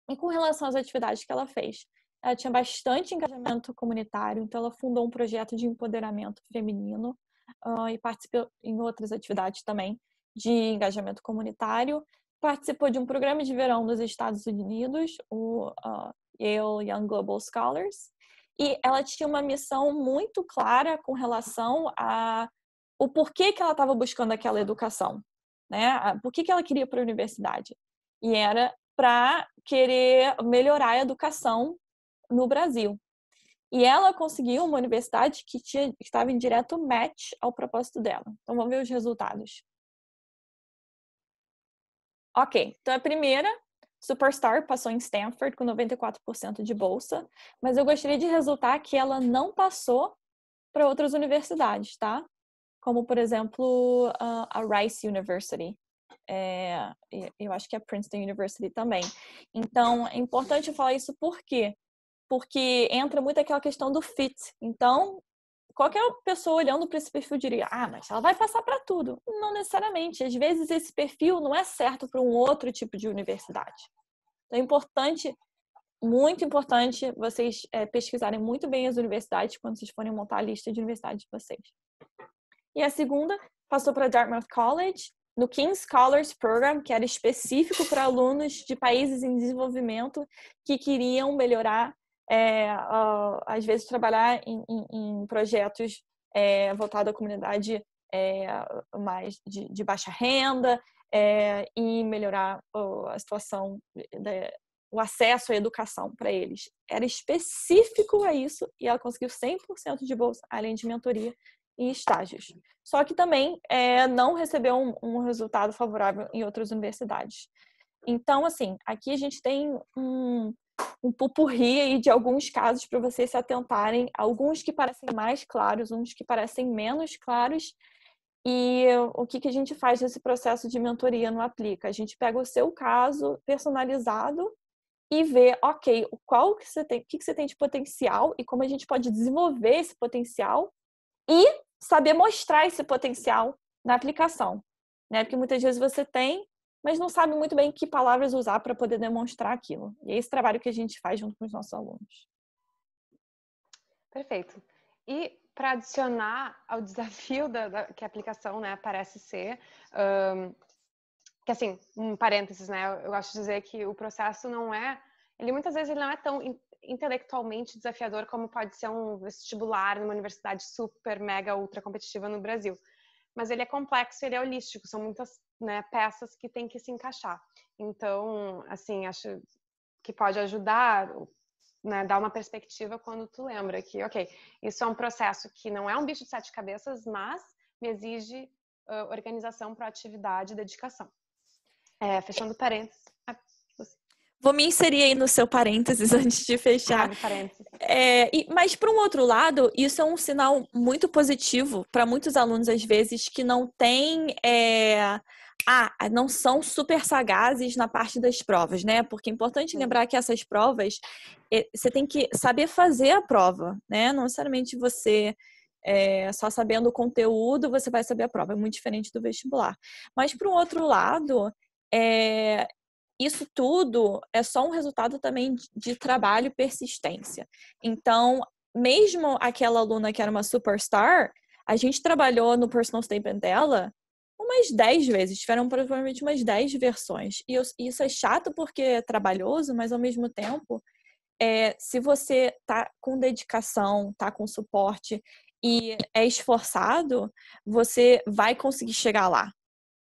[SPEAKER 1] E com relação às atividades que ela fez, ela tinha bastante engajamento comunitário, então ela fundou um projeto de empoderamento feminino e participou em outras atividades também de engajamento comunitário. Participou de um programa de verão nos Estados Unidos, o Yale Young Global Scholars, e ela tinha uma missão muito clara com relação a o porquê que ela estava buscando aquela educação, né? Por que ela queria ir para a universidade? E era para querer melhorar a educação no Brasil. E ela conseguiu uma universidade que estava em direto match ao propósito dela. Então, vamos ver os resultados. Ok, então a primeira, Superstar, passou em Stanford com 94% de bolsa, mas eu gostaria de ressaltar que ela não passou para outras universidades, tá? Como, por exemplo, a Rice University. Eu acho que é Princeton University também. Então, é importante eu falar isso por quê? Porque entra muito aquela questão do fit. Então, qualquer pessoa olhando para esse perfil diria, mas ela vai passar para tudo. Não necessariamente. Às vezes, esse perfil não é certo para um outro tipo de universidade. Então, é importante, muito importante, vocês pesquisarem muito bem as universidades quando vocês forem montar a lista de universidades de vocês. E a segunda passou para Dartmouth College, no King's Scholars Program, que era específico para alunos de países em desenvolvimento que queriam melhorar, às vezes trabalhar em projetos voltados à comunidade mais de baixa renda e melhorar a situação, o acesso à educação para eles. Era específico a isso e ela conseguiu 100% de bolsa, além de mentoria e estágios. Só que também não recebeu um resultado favorável em outras universidades. Então, assim, aqui a gente tem um pupurri aí de alguns casos para vocês se atentarem, alguns que parecem mais claros, uns que parecem menos claros. E o que a gente faz nesse processo de mentoria no Aplica? A gente pega o seu caso personalizado e vê, ok, o que você tem de potencial e como a gente pode desenvolver esse potencial e saber mostrar esse potencial na aplicação, né? Porque muitas vezes você tem, mas não sabe muito bem que palavras usar para poder demonstrar aquilo. E é esse trabalho que a gente faz junto com os nossos alunos.
[SPEAKER 2] Perfeito. E para adicionar ao desafio que a aplicação, né, parece ser, que assim, um parênteses, né, eu gosto de dizer que o processo muitas vezes ele não é tão intelectualmente desafiador como pode ser um vestibular numa universidade super, mega, ultra competitiva no Brasil. Mas ele é complexo, ele é holístico, são muitas, né, peças que tem que se encaixar. Então, assim, acho que pode ajudar, né, dar uma perspectiva quando tu lembra que, ok, isso é um processo que não é um bicho de 7 cabeças, mas me exige organização, proatividade e dedicação. Fechando parênteses.
[SPEAKER 1] Vou me inserir aí no seu parênteses antes de fechar.
[SPEAKER 2] Parênteses.
[SPEAKER 1] Mas, por um outro lado, isso é um sinal muito positivo para muitos alunos, às vezes, que não têm... não são super sagazes na parte das provas, né? Porque é importante lembrar que essas provas, você tem que saber fazer a prova, né? Não necessariamente você... só sabendo o conteúdo, você vai saber a prova. É muito diferente do vestibular. Mas, por um outro lado... isso tudo é só um resultado também de trabalho e persistência. Então, mesmo aquela aluna que era uma superstar, a gente trabalhou no personal statement dela umas 10 vezes, tiveram provavelmente umas 10 versões. E isso é chato porque é trabalhoso, mas ao mesmo tempo, se você tá com dedicação, tá com suporte e é esforçado, você vai conseguir chegar lá,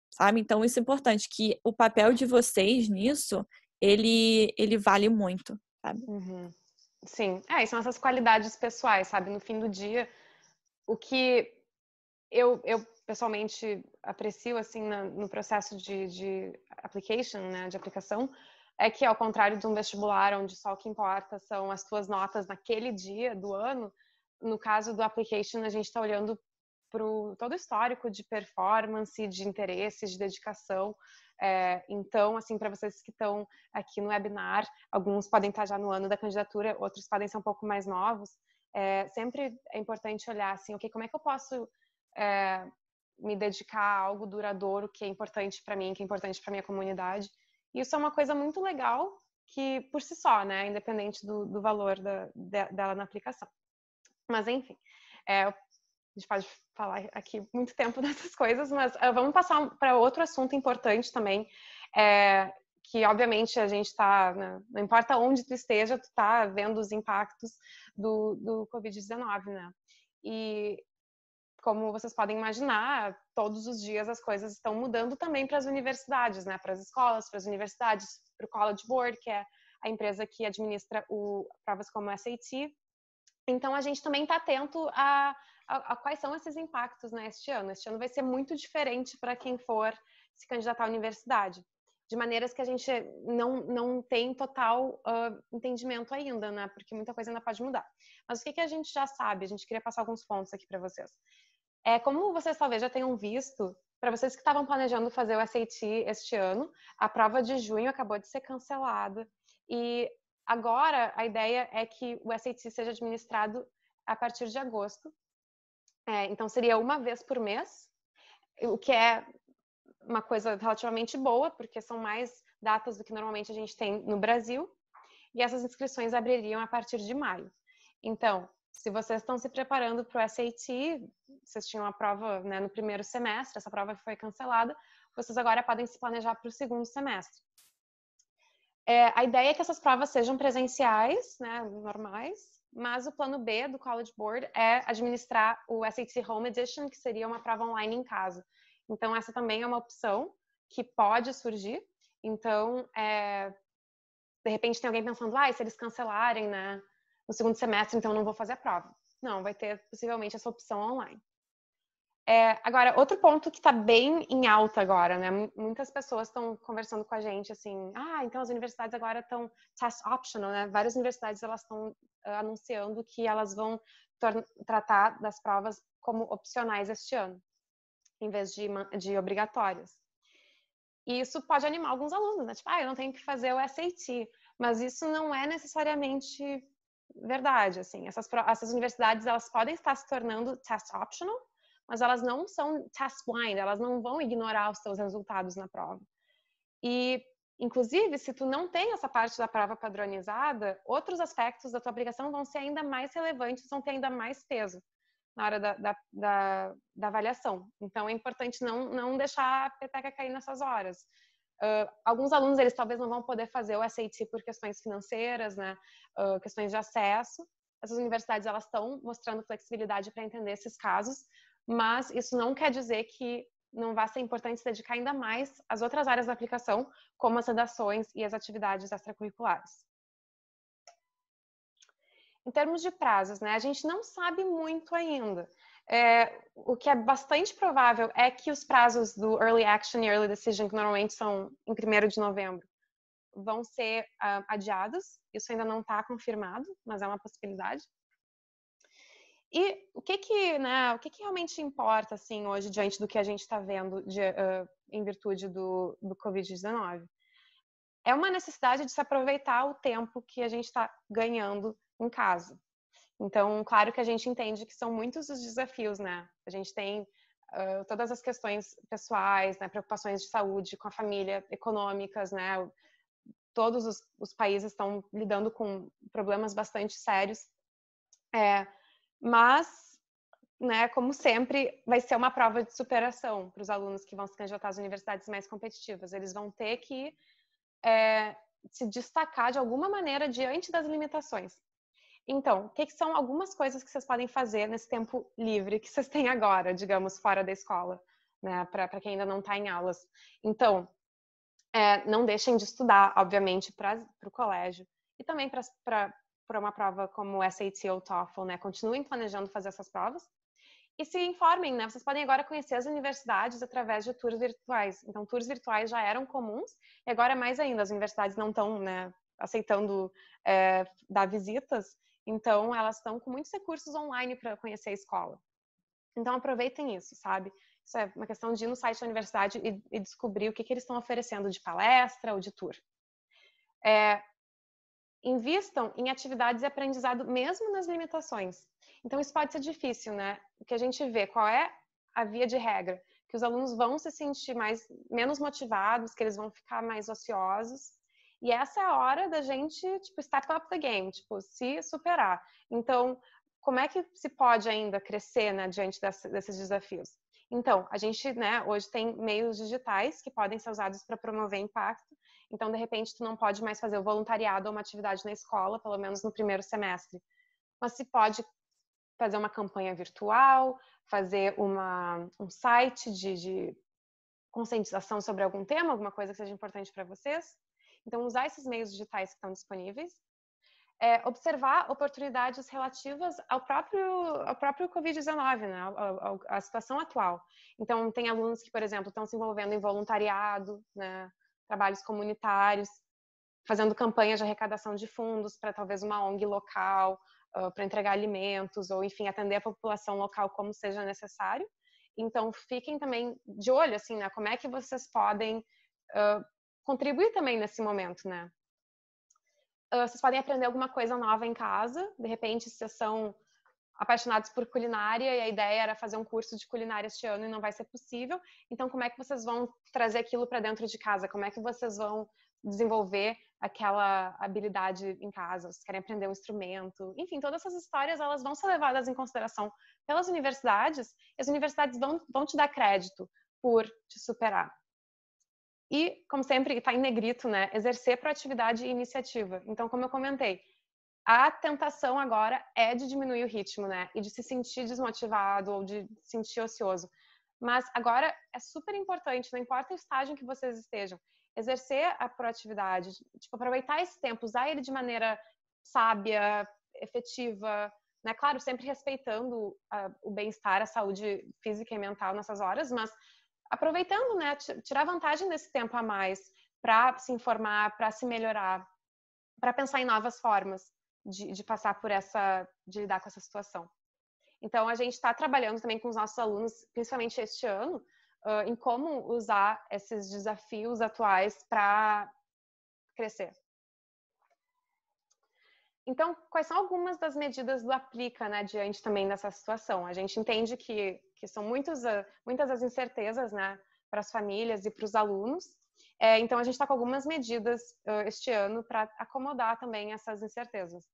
[SPEAKER 1] sabe? Então isso é importante, que o papel de vocês nisso, ele vale muito, sabe?
[SPEAKER 2] Uhum. Sim, são essas qualidades pessoais, sabe? No fim do dia, o que eu pessoalmente aprecio, assim, no processo de application, né, de aplicação, é que, ao contrário de um vestibular, onde só o que importa são as tuas notas naquele dia do ano, no caso do application, a gente está olhando para todo o histórico de performance, de interesse, de dedicação. Então, assim, para vocês que estão aqui no webinar, alguns podem estar já no ano da candidatura, outros podem ser um pouco mais novos. Sempre é importante olhar assim, ok, como é que eu posso me dedicar a algo duradouro que é importante para mim, que é importante para minha comunidade. E isso é uma coisa muito legal que, por si só, né, independente do valor dela na aplicação. Mas, enfim, a gente pode falar aqui muito tempo dessas coisas, mas vamos passar para outro assunto importante também, que obviamente a gente está, né, não importa onde tu esteja, tu está vendo os impactos do Covid-19, né? E como vocês podem imaginar, todos os dias as coisas estão mudando também para as universidades, né? Para as escolas, para as universidades, para o College Board, que é a empresa que administra provas como o SAT. Então, a gente também está atento a quais são esses impactos, né, este ano. Este ano vai ser muito diferente para quem for se candidatar à universidade, de maneiras que a gente não tem total entendimento ainda, né, porque muita coisa ainda pode mudar. Mas o que a gente já sabe? A gente queria passar alguns pontos aqui para vocês. Como vocês talvez já tenham visto, para vocês que estavam planejando fazer o SAT este ano, a prova de junho acabou de ser cancelada e agora a ideia é que o SAT seja administrado a partir de agosto. Então seria uma vez por mês, o que é uma coisa relativamente boa, porque são mais datas do que normalmente a gente tem no Brasil, e essas inscrições abririam a partir de maio. Então, se vocês estão se preparando para o SAT, vocês tinham a prova, né, no primeiro semestre, essa prova foi cancelada, vocês agora podem se planejar para o segundo semestre. A ideia é que essas provas sejam presenciais, né, normais, mas o plano B do College Board é administrar o SAT Home Edition, que seria uma prova online em casa. Então, essa também é uma opção que pode surgir. Então, de repente tem alguém pensando, se eles cancelarem, né, no segundo semestre, então não vou fazer a prova. Não, vai ter possivelmente essa opção online. Agora, outro ponto que está bem em alta agora, né? Muitas pessoas estão conversando com a gente assim, então as universidades agora estão test optional, né? Várias universidades elas estão anunciando que elas vão tratar das provas como opcionais este ano, em vez de obrigatórias. E isso pode animar alguns alunos, né? Tipo, eu não tenho que fazer o SAT, mas isso não é necessariamente verdade, assim. Essas universidades elas podem estar se tornando test optional, mas elas não são test blind, elas não vão ignorar os seus resultados na prova. E, inclusive, se tu não tem essa parte da prova padronizada, outros aspectos da tua aplicação vão ser ainda mais relevantes, vão ter ainda mais peso na hora da avaliação. Então, é importante não deixar a peteca cair nessas horas. Alguns alunos, eles talvez não vão poder fazer o SAT por questões financeiras, né? Questões de acesso. Essas universidades, elas estão mostrando flexibilidade para entender esses casos, mas isso não quer dizer que não vai ser importante se dedicar ainda mais às outras áreas da aplicação, como as redações e as atividades extracurriculares. Em termos de prazos, né, a gente não sabe muito ainda. O que é bastante provável é que os prazos do Early Action e Early Decision, que normalmente são em 1º de novembro, vão ser adiados. Isso ainda não está confirmado, mas é uma possibilidade. E o que realmente importa, assim, hoje, diante do que a gente está vendo em virtude do Covid-19? É uma necessidade de se aproveitar o tempo que a gente está ganhando em casa. Então, claro que a gente entende que são muitos os desafios, né? A gente tem todas as questões pessoais, né? Preocupações de saúde, com a família, econômicas, né? Todos os países estão lidando com problemas bastante sérios. Mas né, como sempre, vai ser uma prova de superação para os alunos que vão se candidatar às universidades mais competitivas. Eles vão ter que se destacar de alguma maneira diante das limitações. Então, o que são algumas coisas que vocês podem fazer nesse tempo livre que vocês têm agora, digamos, fora da escola, né, para quem ainda não está em aulas? Então, não deixem de estudar, obviamente, para o colégio e também para uma prova como o SAT ou TOEFL, né? Continuem planejando fazer essas provas e se informem, né? Vocês podem agora conhecer as universidades através de tours virtuais. Então, tours virtuais já eram comuns e agora mais ainda, as universidades não estão, né, aceitando dar visitas, então elas estão com muitos recursos online para conhecer a escola. Então, aproveitem isso, sabe? Isso é uma questão de ir no site da universidade e descobrir o que eles estão oferecendo de palestra ou de tour. Invistam em atividades de aprendizado mesmo nas limitações. Então, isso pode ser difícil, né? O que a gente vê, qual é a via de regra? Que os alunos vão se sentir menos motivados, que eles vão ficar mais ociosos. E essa é a hora da gente, tipo, step up the game, tipo, se superar. Então, como é que se pode ainda crescer, né, diante desses desafios? Então, a gente, né, hoje tem meios digitais que podem ser usados para promover impacto. Então, de repente, tu não pode mais fazer o voluntariado ou uma atividade na escola, pelo menos no primeiro semestre. Mas se pode fazer uma campanha virtual, fazer um site de conscientização sobre algum tema, alguma coisa que seja importante para vocês. Então, usar esses meios digitais que estão disponíveis. Observar oportunidades relativas ao próprio Covid-19, né? A situação atual. Então, tem alunos que, por exemplo, estão se envolvendo em voluntariado, né? Trabalhos comunitários, fazendo campanhas de arrecadação de fundos para talvez uma ONG local, para entregar alimentos, ou enfim, atender a população local como seja necessário. Então, fiquem também de olho, assim, né? Como é que vocês podem contribuir também nesse momento, né? Vocês podem aprender alguma coisa nova em casa. De repente, se vocês são apaixonados por culinária e a ideia era fazer um curso de culinária este ano e não vai ser possível, então como é que vocês vão trazer aquilo para dentro de casa? Como é que vocês vão desenvolver aquela habilidade em casa? Vocês querem aprender um instrumento? Enfim, todas essas histórias elas vão ser levadas em consideração pelas universidades e as universidades vão te dar crédito por te superar. E, como sempre, está em negrito, né? Exercer proatividade e iniciativa. Então, como eu comentei, a tentação agora é de diminuir o ritmo, né? E de se sentir desmotivado ou de se sentir ocioso. Mas agora é super importante, não importa o estágio em que vocês estejam, exercer a proatividade, tipo, aproveitar esse tempo, usar ele de maneira sábia, efetiva, né? Claro, sempre respeitando o bem-estar, a saúde física e mental nessas horas, mas aproveitando, né? Tirar vantagem desse tempo a mais para se informar, para se melhorar, para pensar em novas formas de passar por de lidar com essa situação. Então, a gente está trabalhando também com os nossos alunos, principalmente este ano, em como usar esses desafios atuais para crescer. Então, quais são algumas das medidas do Aplica, né, diante também dessa situação? A gente entende que são muitas as incertezas, né, para as famílias e para os alunos. Então, a gente está com algumas medidas este ano para acomodar também essas incertezas.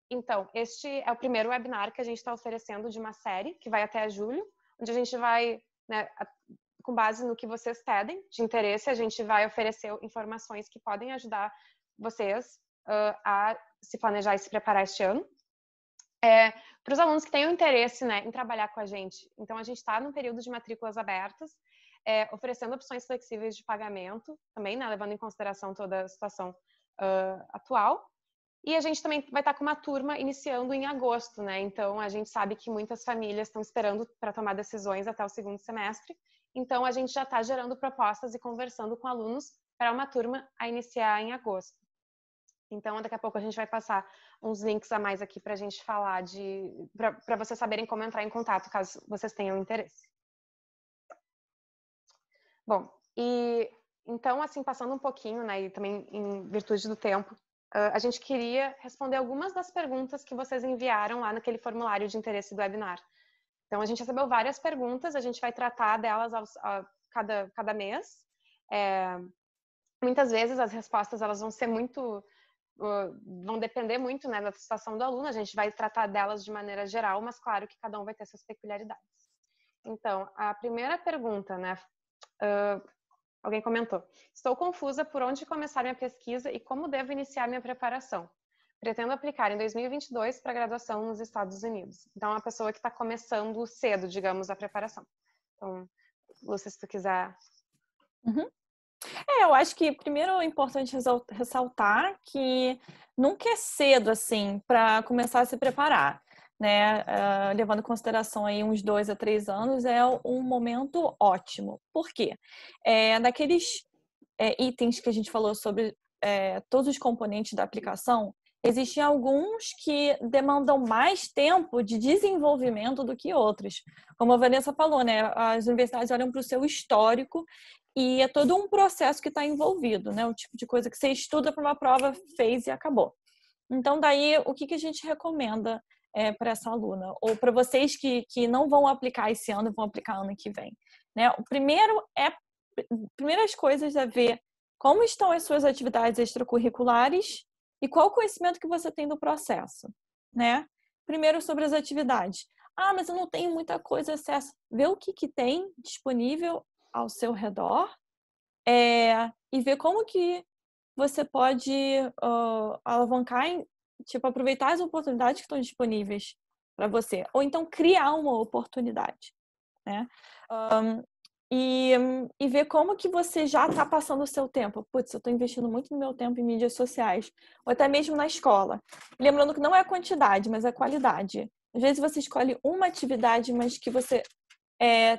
[SPEAKER 2] Então, este é o primeiro webinar que a gente está oferecendo de uma série, que vai até julho, onde a gente vai, né, com base no que vocês pedem de interesse, a gente vai oferecer informações que podem ajudar vocês a se planejar e se preparar este ano. Para os alunos que tenham interesse, né, em trabalhar com a gente. Então, a gente está num período de matrículas abertas, oferecendo opções flexíveis de pagamento, também, né, levando em consideração toda a situação atual. E a gente também vai estar com uma turma iniciando em agosto, né? Então, a gente sabe que muitas famílias estão esperando para tomar decisões até o segundo semestre. Então, a gente já está gerando propostas e conversando com alunos para uma turma a iniciar em agosto. Então, daqui a pouco a gente vai passar uns links a mais aqui para a gente falar para vocês saberem como entrar em contato, caso vocês tenham interesse. Bom, e então, assim, passando um pouquinho, né, e também em virtude do tempo, a gente queria responder algumas das perguntas que vocês enviaram lá naquele formulário de interesse do webinar. Então, a gente recebeu várias perguntas, a gente vai tratar delas cada mês. Muitas vezes as respostas elas vão ser muito vão depender muito, né, da situação do aluno. A gente vai tratar delas de maneira geral, mas claro que cada um vai ter suas peculiaridades. Então, a primeira pergunta, né, alguém comentou: estou confusa por onde começar minha pesquisa e como devo iniciar minha preparação. Pretendo aplicar em 2022 para graduação nos Estados Unidos. Então, é uma pessoa que está começando cedo, digamos, a preparação. Então, Lúcia, se tu quiser...
[SPEAKER 1] Eu acho que primeiro é importante ressaltar que nunca é cedo, assim, para começar a se preparar, né? Levando em consideração aí uns 2 a 3 anos, é um momento ótimo. Por quê? Naqueles itens que a gente falou sobre todos os componentes da aplicação, existem alguns que demandam mais tempo de desenvolvimento do que outros. Como a Vanessa falou, né? As universidades olham para o seu histórico e é todo um processo que está envolvido, né? O tipo de coisa que você estuda para uma prova, fez e acabou. Então, daí, o que a gente recomenda para essa aluna? Ou para vocês que não vão aplicar esse ano, vão aplicar ano que vem, né? O primeiro primeiras coisas é ver como estão as suas atividades extracurriculares e qual o conhecimento que você tem do processo, né? Primeiro sobre as atividades. Mas eu não tenho muita coisa acesso. Vê o que tem disponível ao seu redor e ver como que você pode alavancar, aproveitar as oportunidades que estão disponíveis para você. Ou então criar uma oportunidade, né? E ver como que você já está passando o seu tempo. Putz, eu estou investindo muito no meu tempo em mídias sociais. Ou até mesmo na escola. Lembrando que não é a quantidade, mas a qualidade. Às vezes você escolhe uma atividade, mas que você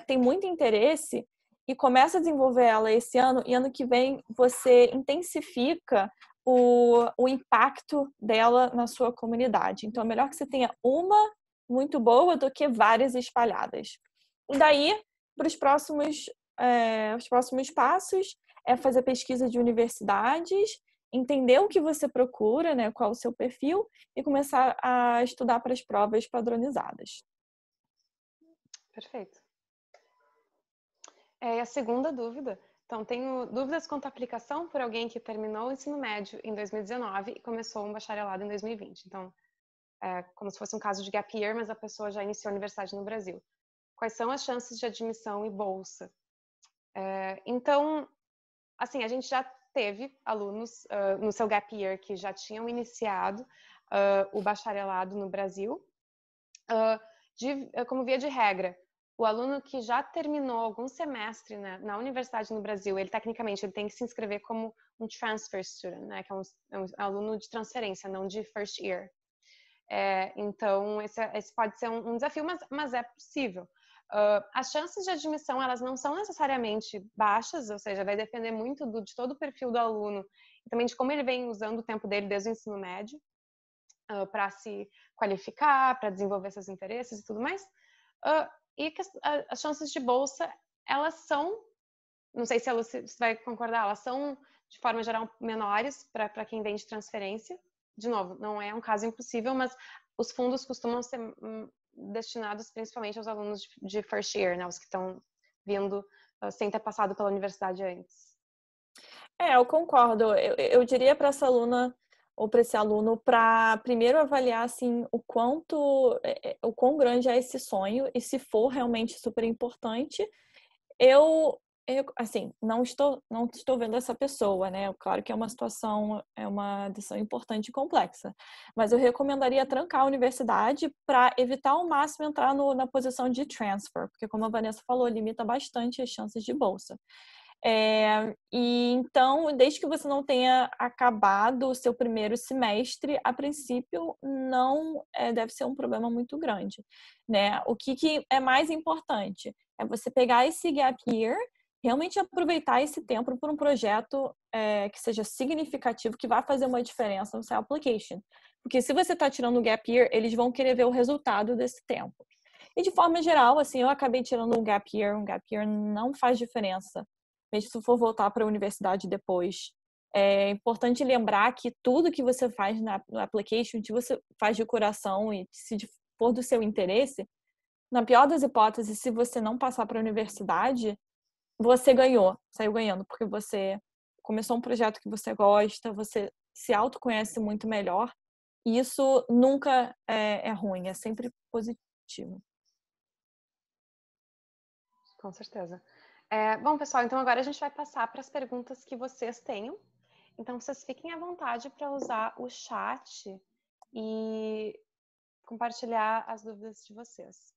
[SPEAKER 1] tem muito interesse e começa a desenvolver ela esse ano, e ano que vem você intensifica o impacto dela na sua comunidade. Então, é melhor que você tenha uma muito boa do que várias espalhadas. E daí, para os próximos passos, é fazer pesquisa de universidades, entender o que você procura, né, qual é o seu perfil, e começar a estudar para as provas padronizadas.
[SPEAKER 2] Perfeito. A segunda dúvida. Então, tenho dúvidas quanto à aplicação por alguém que terminou o ensino médio em 2019 e começou um bacharelado em 2020. Então, é como se fosse um caso de gap year, mas a pessoa já iniciou a universidade no Brasil. Quais são as chances de admissão e bolsa? Então, assim, a gente já teve alunos no seu gap year que já tinham iniciado o bacharelado no Brasil. Como via de regra, o aluno que já terminou algum semestre, né, na universidade no Brasil, ele tecnicamente ele tem que se inscrever como um transfer student, né, que é um aluno de transferência, não de first year. Então, esse pode ser um desafio, mas é possível. As chances de admissão, elas não são necessariamente baixas, ou seja, vai depender muito de todo o perfil do aluno e também de como ele vem usando o tempo dele desde o ensino médio para se qualificar, para desenvolver seus interesses e tudo mais. E as chances de bolsa, elas são, não sei se a Lucy vai concordar, elas são, de forma geral, menores para quem vem de transferência. De novo, não é um caso impossível, mas os fundos costumam ser destinados principalmente aos alunos de first year, né? Os que estão vindo sem ter passado pela universidade antes.
[SPEAKER 1] Eu concordo. Eu diria para essa aluna ou para esse aluno para primeiro avaliar assim o quão grande é esse sonho e se for realmente super importante. Eu assim, não estou vendo essa pessoa, né? Claro que é uma situação, é uma decisão importante e complexa, mas eu recomendaria trancar a universidade para evitar ao máximo entrar na posição de transfer, porque como a Vanessa falou, limita bastante as chances de bolsa. E então, desde que você não tenha acabado o seu primeiro semestre, a princípio não deve ser um problema muito grande, né? O que é mais importante é você pegar esse gap year, realmente aproveitar esse tempo por um projeto que seja significativo, que vai fazer uma diferença no seu application. Porque se você está tirando o gap year, eles vão querer ver o resultado desse tempo. E de forma geral, assim, eu acabei tirando um gap year não faz diferença. Mesmo se for voltar para a universidade depois. É importante lembrar que tudo que você faz no application, que você faz de coração e se for do seu interesse, na pior das hipóteses, se você não passar para a universidade, você saiu ganhando, porque você começou um projeto que você gosta, você se autoconhece muito melhor, e isso nunca é ruim, é sempre positivo.
[SPEAKER 2] Com certeza. Bom, pessoal, então agora a gente vai passar para as perguntas que vocês tenham. Então, vocês fiquem à vontade para usar o chat e compartilhar as dúvidas de vocês.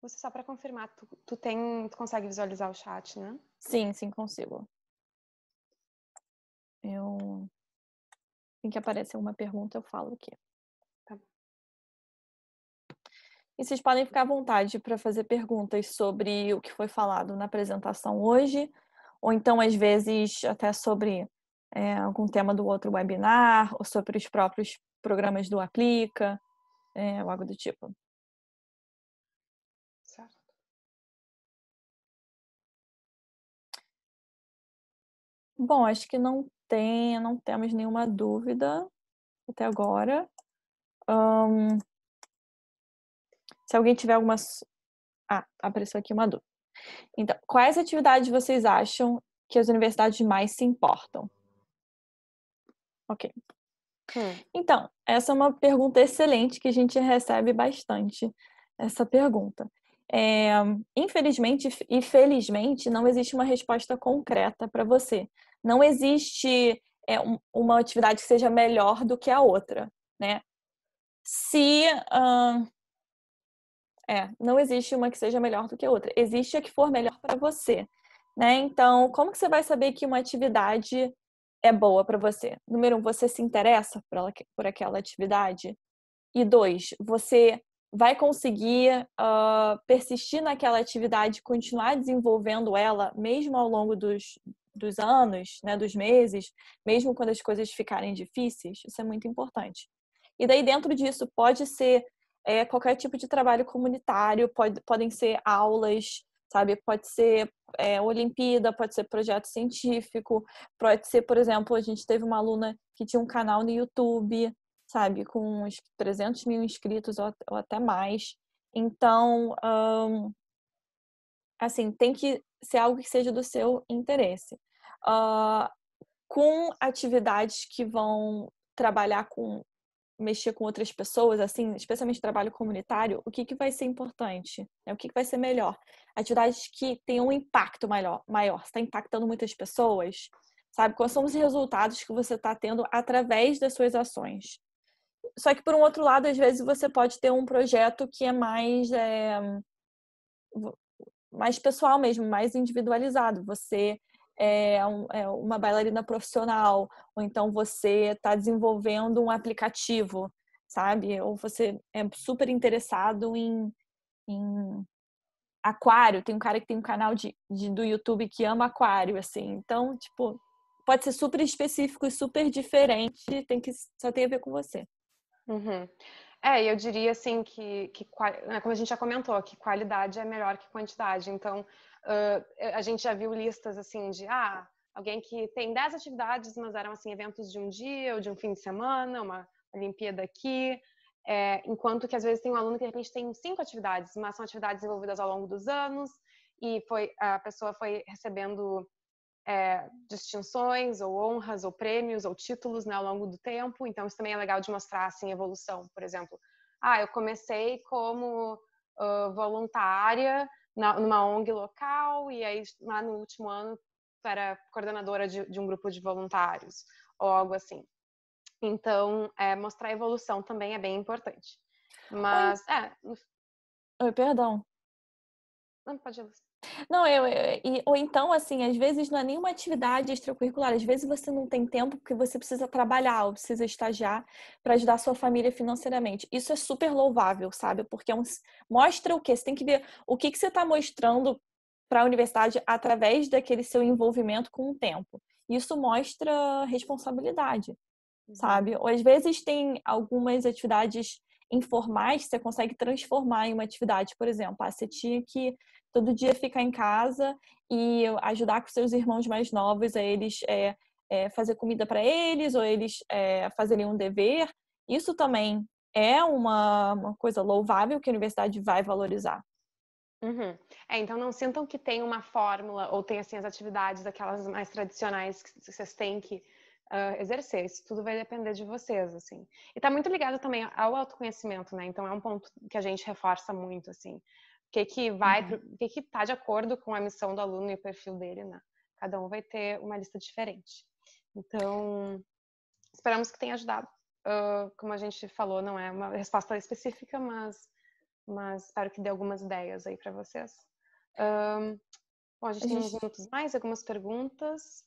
[SPEAKER 2] Você, só para confirmar, tu consegue visualizar o chat, né?
[SPEAKER 1] Sim, consigo. Assim que aparecer uma pergunta, eu falo aqui.
[SPEAKER 2] Tá.
[SPEAKER 1] E vocês podem ficar à vontade para fazer perguntas sobre o que foi falado na apresentação hoje, ou então, às vezes, até sobre algum tema do outro webinar, ou sobre os próprios programas do Aplica, ou algo do tipo.
[SPEAKER 2] Certo.
[SPEAKER 1] Bom, acho que não temos nenhuma dúvida até agora. Se alguém tiver algumas... apareceu aqui uma dúvida. Então, quais atividades vocês acham que as universidades mais se importam? Ok. Então, essa é uma pergunta excelente que a gente recebe bastante, essa pergunta. Infelizmente e felizmente, não existe uma resposta concreta para você. Não existe uma atividade que seja melhor do que a outra, né? Não existe uma que seja melhor do que a outra. Existe a que for melhor para você, né? Então, como que você vai saber que uma atividade é boa para você? Número 1, você se interessa por aquela atividade? E 2, você vai conseguir persistir naquela atividade, continuar desenvolvendo ela, mesmo ao longo dos anos, né, dos meses, mesmo quando as coisas ficarem difíceis? Isso é muito importante. E daí, dentro disso, pode ser qualquer tipo de trabalho comunitário, podem ser aulas, sabe? Pode ser Olimpíada, pode ser projeto científico, pode ser, por exemplo, a gente teve uma aluna que tinha um canal no YouTube, sabe? Com uns 300 mil inscritos ou até mais. Então, assim, tem que ser algo que seja do seu interesse. Com atividades que vão mexer com outras pessoas, assim, especialmente trabalho comunitário, o que vai ser importante? O que vai ser melhor? Atividades que tenham um impacto maior. Você está impactando muitas pessoas, sabe? Quais são os resultados que você está tendo através das suas ações? Só que, por um outro lado, às vezes você pode ter um projeto que é mais pessoal mesmo, mais individualizado. Você é uma bailarina profissional, ou então você está desenvolvendo um aplicativo, sabe? Ou você é super interessado em aquário. Tem um cara que tem um canal do YouTube que ama aquário, assim. Então, tipo, pode ser super específico e super diferente, só tem a ver com você.
[SPEAKER 2] Uhum. Eu diria assim como a gente já comentou, que qualidade é melhor que quantidade. Então, a gente já viu listas assim de alguém que tem 10 atividades, mas eram assim eventos de um dia ou de um fim de semana, uma Olimpíada aqui, enquanto que às vezes tem um aluno que de repente tem 5 atividades, mas são atividades desenvolvidas ao longo dos anos e a pessoa foi recebendo distinções ou honras ou prêmios ou títulos, né, ao longo do tempo. Então isso também é legal de mostrar assim evolução. Por exemplo, eu comecei como voluntária numa ONG local e aí lá no último ano tu era coordenadora de um grupo de voluntários ou algo assim. Então mostrar a evolução também é bem importante. Mas
[SPEAKER 1] Oi, perdão.
[SPEAKER 2] Não, pode ir.
[SPEAKER 1] Não, ou então, assim, às vezes não é nenhuma atividade extracurricular, às vezes você não tem tempo porque você precisa trabalhar ou precisa estagiar para ajudar a sua família financeiramente. Isso é super louvável, sabe? Porque mostra o quê? Você tem que ver o que você está mostrando para a universidade através daquele seu envolvimento com o tempo. Isso mostra responsabilidade, sabe? Ou às vezes tem algumas atividades informais que você consegue transformar em uma atividade. Por exemplo, você tinha que todo dia ficar em casa e ajudar com seus irmãos mais novos a eles fazer comida para eles ou eles fazerem um dever. Isso também é uma coisa louvável que a universidade vai valorizar.
[SPEAKER 2] Uhum. Então não sintam que tem uma fórmula ou tem assim as atividades aquelas mais tradicionais que vocês têm que exercer. Isso tudo vai depender de vocês, assim. E tá muito ligado também ao autoconhecimento, né? Então é um ponto que a gente reforça muito, assim. O que tá de acordo com a missão do aluno e o perfil dele, né? Cada um vai ter uma lista diferente. Então, esperamos que tenha ajudado. Como a gente falou, não é uma resposta específica, mas espero que dê algumas ideias aí para vocês. Bom, a gente tem uns minutos mais, algumas perguntas.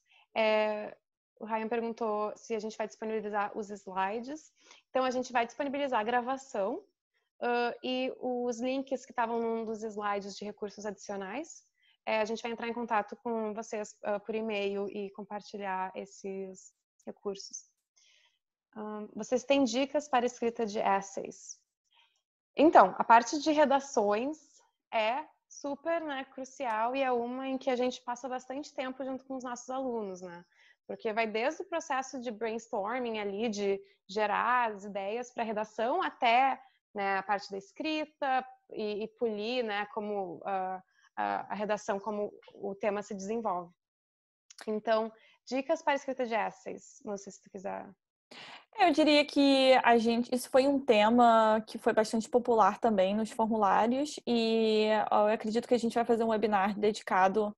[SPEAKER 2] O Ryan perguntou se a gente vai disponibilizar os slides. Então, a gente vai disponibilizar a gravação e os links que estavam num dos slides de recursos adicionais. A gente vai entrar em contato com vocês por e-mail e compartilhar esses recursos. Vocês têm dicas para escrita de essays? Então, a parte de redações é super, né, crucial e é uma em que a gente passa bastante tempo junto com os nossos alunos, né? Porque vai desde o processo de brainstorming ali, de gerar as ideias para redação, até, né, a parte da escrita e polir, né, como a redação, como o tema se desenvolve. Então, dicas para escrita de essays, não sei se tu quiser.
[SPEAKER 1] Eu diria que isso foi um tema que foi bastante popular também nos formulários e eu acredito que a gente vai fazer um webinar dedicado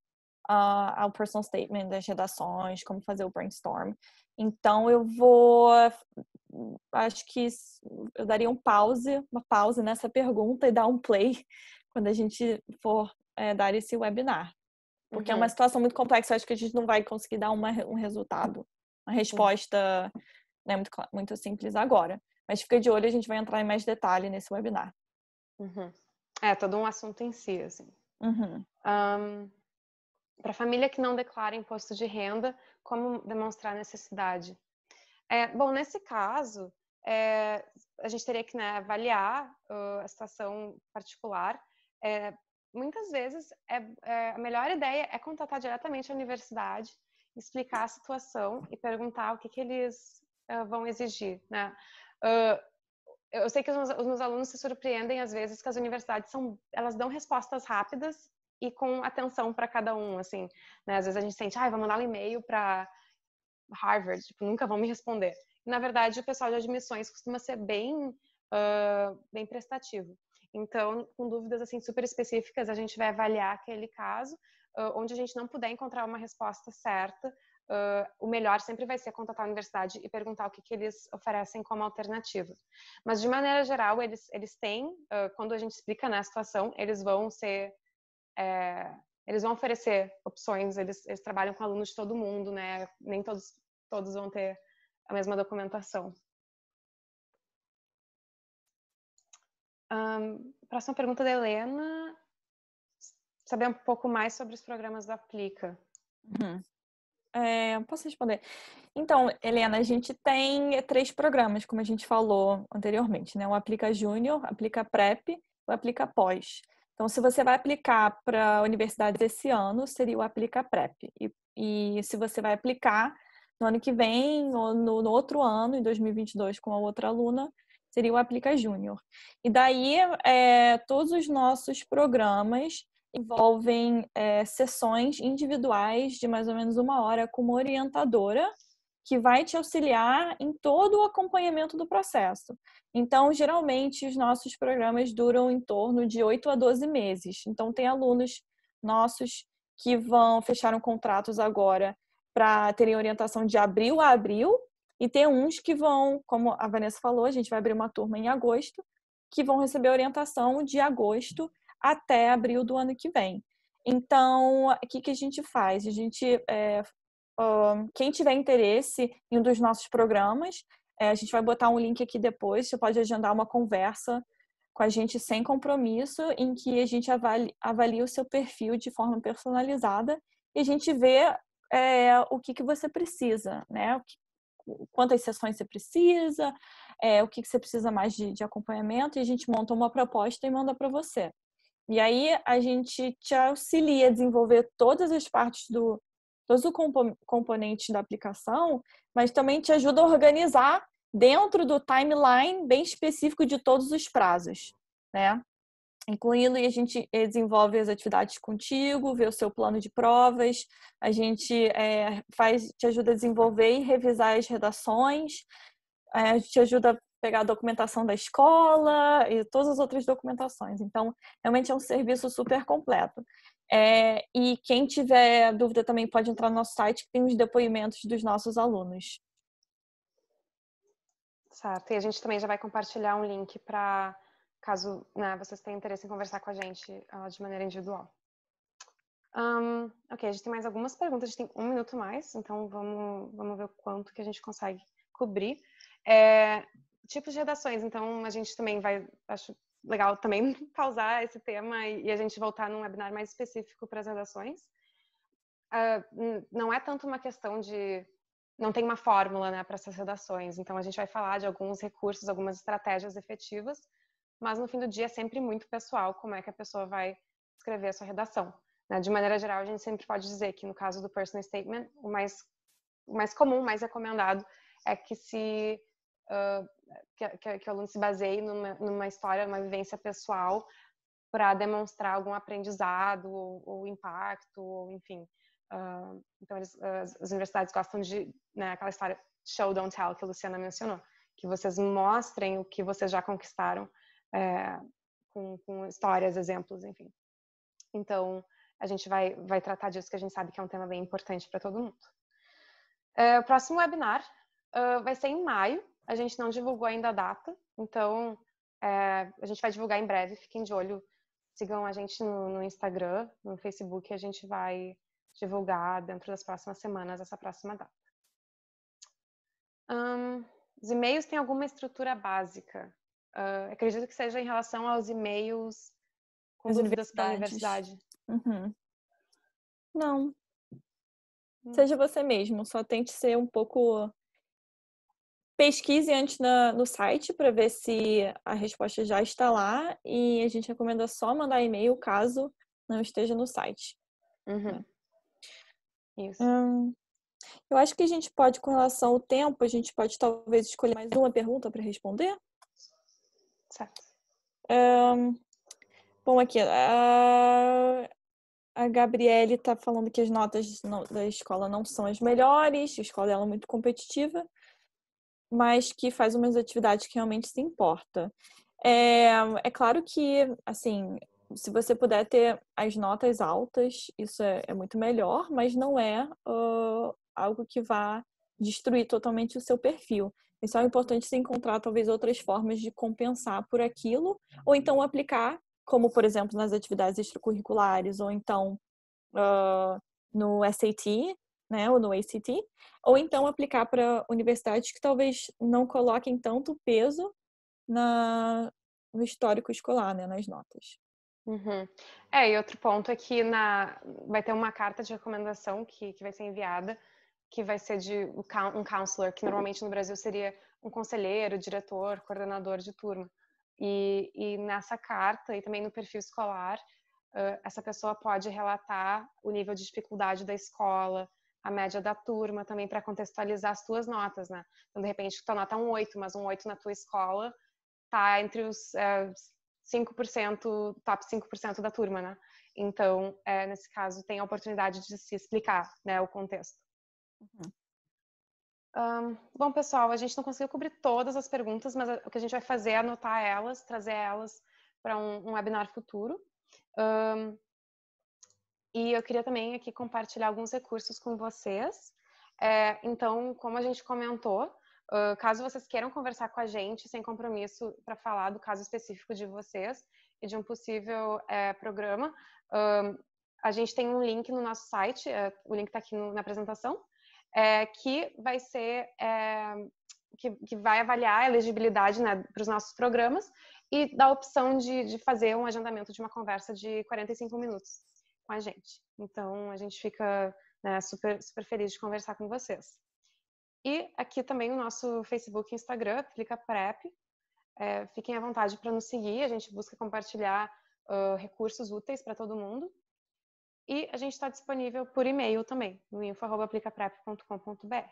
[SPEAKER 1] ao personal statement das redações, como fazer o brainstorm. Então acho que eu daria uma pausa nessa pergunta e dar um play quando a gente for dar esse webinar. Porque é uma situação muito complexa, eu acho que a gente não vai conseguir dar um resultado, uma resposta né, muito simples agora. Mas fica de olho, a gente vai entrar em mais detalhe nesse webinar.
[SPEAKER 2] É todo um assunto em si, assim. Para a família que não declara imposto de renda, como demonstrar necessidade? Bom, nesse caso, a gente teria que, né, avaliar a situação particular. Muitas vezes, a melhor ideia é contatar diretamente a universidade, explicar a situação e perguntar o que eles vão exigir, né? Eu sei que os meus alunos se surpreendem às vezes que as universidades elas dão respostas rápidas e com atenção para cada um, assim, né? Às vezes a gente sente, vou mandar um e-mail para Harvard, tipo, nunca vão me responder. E, na verdade, o pessoal de admissões costuma ser bem prestativo. Então, com dúvidas assim super específicas, a gente vai avaliar aquele caso, onde a gente não puder encontrar uma resposta certa. O melhor sempre vai ser contatar a universidade e perguntar o que eles oferecem como alternativa. Mas, de maneira geral, eles têm, quando a gente explica, né, a situação, eles vão oferecer opções, eles trabalham com alunos de todo mundo, né? Nem todos vão ter a mesma documentação. Próxima pergunta da Helena. Saber um pouco mais sobre os programas da Aplica.
[SPEAKER 1] Posso responder? Então, Helena, a gente tem 3 programas, como a gente falou anteriormente, né? O Aplica Júnior, Aplica Prep e o Aplica Pós. Então, se você vai aplicar para a universidade esse ano, seria o Aplica Prep. E se você vai aplicar no ano que vem ou no outro ano, em 2022, com a outra aluna, seria o Aplica Júnior. E daí, todos os nossos programas envolvem sessões individuais de mais ou menos 1 hora com uma orientadora que vai te auxiliar em todo o acompanhamento do processo. Então, geralmente, os nossos programas duram em torno de 8 a 12 meses. Então, tem alunos nossos que fecharam contratos agora para terem orientação de abril a abril, e tem uns que vão, como a Vanessa falou, a gente vai abrir uma turma em agosto, que vão receber orientação de agosto até abril do ano que vem. Então, o que a gente faz? A gente, quem tiver interesse em um dos nossos programas, a gente vai botar um link aqui depois, você pode agendar uma conversa com a gente sem compromisso, em que a gente avalia o seu perfil de forma personalizada e a gente vê o que você precisa, né? Quantas sessões você precisa, o que você precisa mais de acompanhamento, e a gente monta uma proposta e manda para você. E aí a gente te auxilia a desenvolver todas as partes todos os componentes da aplicação, mas também te ajuda a organizar dentro do timeline bem específico de todos os prazos, né? Incluindo, e a gente desenvolve as atividades contigo, vê o seu plano de provas, a gente te ajuda a desenvolver e revisar as redações, a gente ajuda a pegar a documentação da escola e todas as outras documentações. Então, realmente é um serviço super completo. E quem tiver dúvida também pode entrar no nosso site, que tem os depoimentos dos nossos alunos.
[SPEAKER 2] Certo. E a gente também já vai compartilhar um link para caso, né, vocês tenham interesse em conversar com a gente de maneira individual. Ok, a gente tem mais algumas perguntas, a gente tem 1 minuto mais, então vamos ver o quanto que a gente consegue cobrir. Tipos de redações, então a gente também acho legal também pausar esse tema e a gente voltar num webinar mais específico para as redações. Não é tanto uma questão de... Não tem uma fórmula, né, para essas redações, então a gente vai falar de alguns recursos, algumas estratégias efetivas, mas no fim do dia é sempre muito pessoal como é que a pessoa vai escrever a sua redação. De maneira geral, a gente sempre pode dizer que no caso do personal statement, o mais comum, o mais recomendado é que que o aluno se baseie numa história, numa vivência pessoal para demonstrar algum aprendizado ou impacto, ou enfim. Então, as universidades gostam de, né, aquela história show, don't tell, que a Luciana mencionou, que vocês mostrem o que vocês já conquistaram com histórias, exemplos, enfim. Então, a gente vai tratar disso, que a gente sabe que é um tema bem importante para todo mundo. O próximo webinar vai ser em maio. A gente não divulgou ainda a data, então a gente vai divulgar em breve. Fiquem de olho, sigam a gente no Instagram, no Facebook, e a gente vai divulgar dentro das próximas semanas essa próxima data. Os e-mails têm alguma estrutura básica? Acredito que seja em relação aos e-mails com dúvidas para a universidade.
[SPEAKER 1] Uhum. Não. Seja você mesmo, só tente ser um pouco... Pesquise antes no site para ver se a resposta já está lá e a gente recomenda só mandar e-mail caso não esteja no site.
[SPEAKER 2] Uhum. Isso.
[SPEAKER 1] Eu acho que a gente pode, com relação ao tempo, a gente pode talvez escolher mais uma pergunta para responder.
[SPEAKER 2] Certo.
[SPEAKER 1] Bom, aqui, a Gabriele está falando que as notas da escola não são as melhores, a escola dela é muito competitiva, mas que faz umas atividades que realmente se importa. É claro que, assim, se você puder ter as notas altas, isso é muito melhor, mas não é algo que vá destruir totalmente o seu perfil. Então é importante se encontrar talvez outras formas de compensar por aquilo, ou então aplicar, como por exemplo nas atividades extracurriculares, ou então no SAT, né, ou no ACT, ou então aplicar para universidades que talvez não coloquem tanto peso no histórico escolar, né, nas notas.
[SPEAKER 2] Uhum. E outro ponto é que vai ter uma carta de recomendação que vai ser enviada, que vai ser de um counselor, que normalmente no Brasil seria um conselheiro, diretor, coordenador de turma. E nessa carta e também no perfil escolar, essa pessoa pode relatar o nível de dificuldade da escola, a média da turma, também para contextualizar as tuas notas, né? Então, de repente, tua nota é um 8, mas um 8 na tua escola tá entre os 5%, top 5% da turma, né? Então, nesse caso, tem a oportunidade de se explicar, né, o contexto. Bom, pessoal, a gente não conseguiu cobrir todas as perguntas, mas o que a gente vai fazer é anotar elas, trazer elas para um webinar futuro. E eu queria também aqui compartilhar alguns recursos com vocês. Então, como a gente comentou, caso vocês queiram conversar com a gente sem compromisso para falar do caso específico de vocês e de um possível programa, a gente tem um link no nosso site, o link está aqui na apresentação, que vai ser que vai avaliar a elegibilidade, né, para os nossos programas e dá a opção de fazer um agendamento de uma conversa de 45 minutos com a gente. Então, a gente fica, né, super, super feliz de conversar com vocês. E aqui também o nosso Facebook e Instagram, Aplica Prep. Fiquem à vontade para nos seguir, a gente busca compartilhar recursos úteis para todo mundo. E a gente está disponível por e-mail também, no info@aplicaprep.com.br.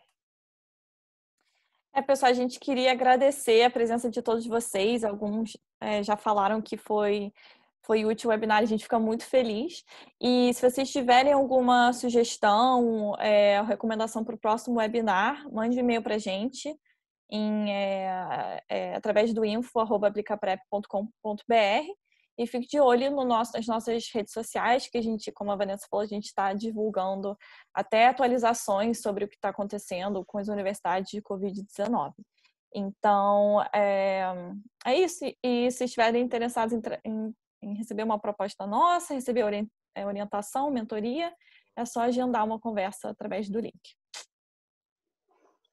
[SPEAKER 1] Pessoal, a gente queria agradecer a presença de todos vocês. Alguns já falaram que foi útil o webinar, a gente fica muito feliz. E se vocês tiverem alguma sugestão, recomendação para o próximo webinar, mande um e-mail para a gente através do info@aplicaprep.com.br e fique de olho nas nossas redes sociais, que a gente, como a Vanessa falou, a gente está divulgando até atualizações sobre o que está acontecendo com as universidades de Covid-19. Então, é isso. E se estiverem interessados em receber uma proposta nossa, receber orientação, mentoria, é só agendar uma conversa através do link.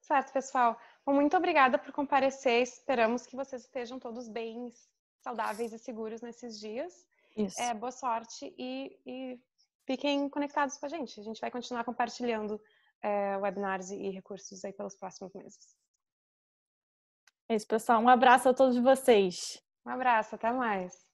[SPEAKER 2] Certo, pessoal. Bom, muito obrigada por comparecer. Esperamos que vocês estejam todos bem, saudáveis e seguros nesses dias.
[SPEAKER 1] Isso.
[SPEAKER 2] Boa sorte e fiquem conectados com a gente. A gente vai continuar compartilhando webinars e recursos aí pelos próximos meses.
[SPEAKER 1] É isso, pessoal. Um abraço a todos vocês.
[SPEAKER 2] Um abraço, até mais.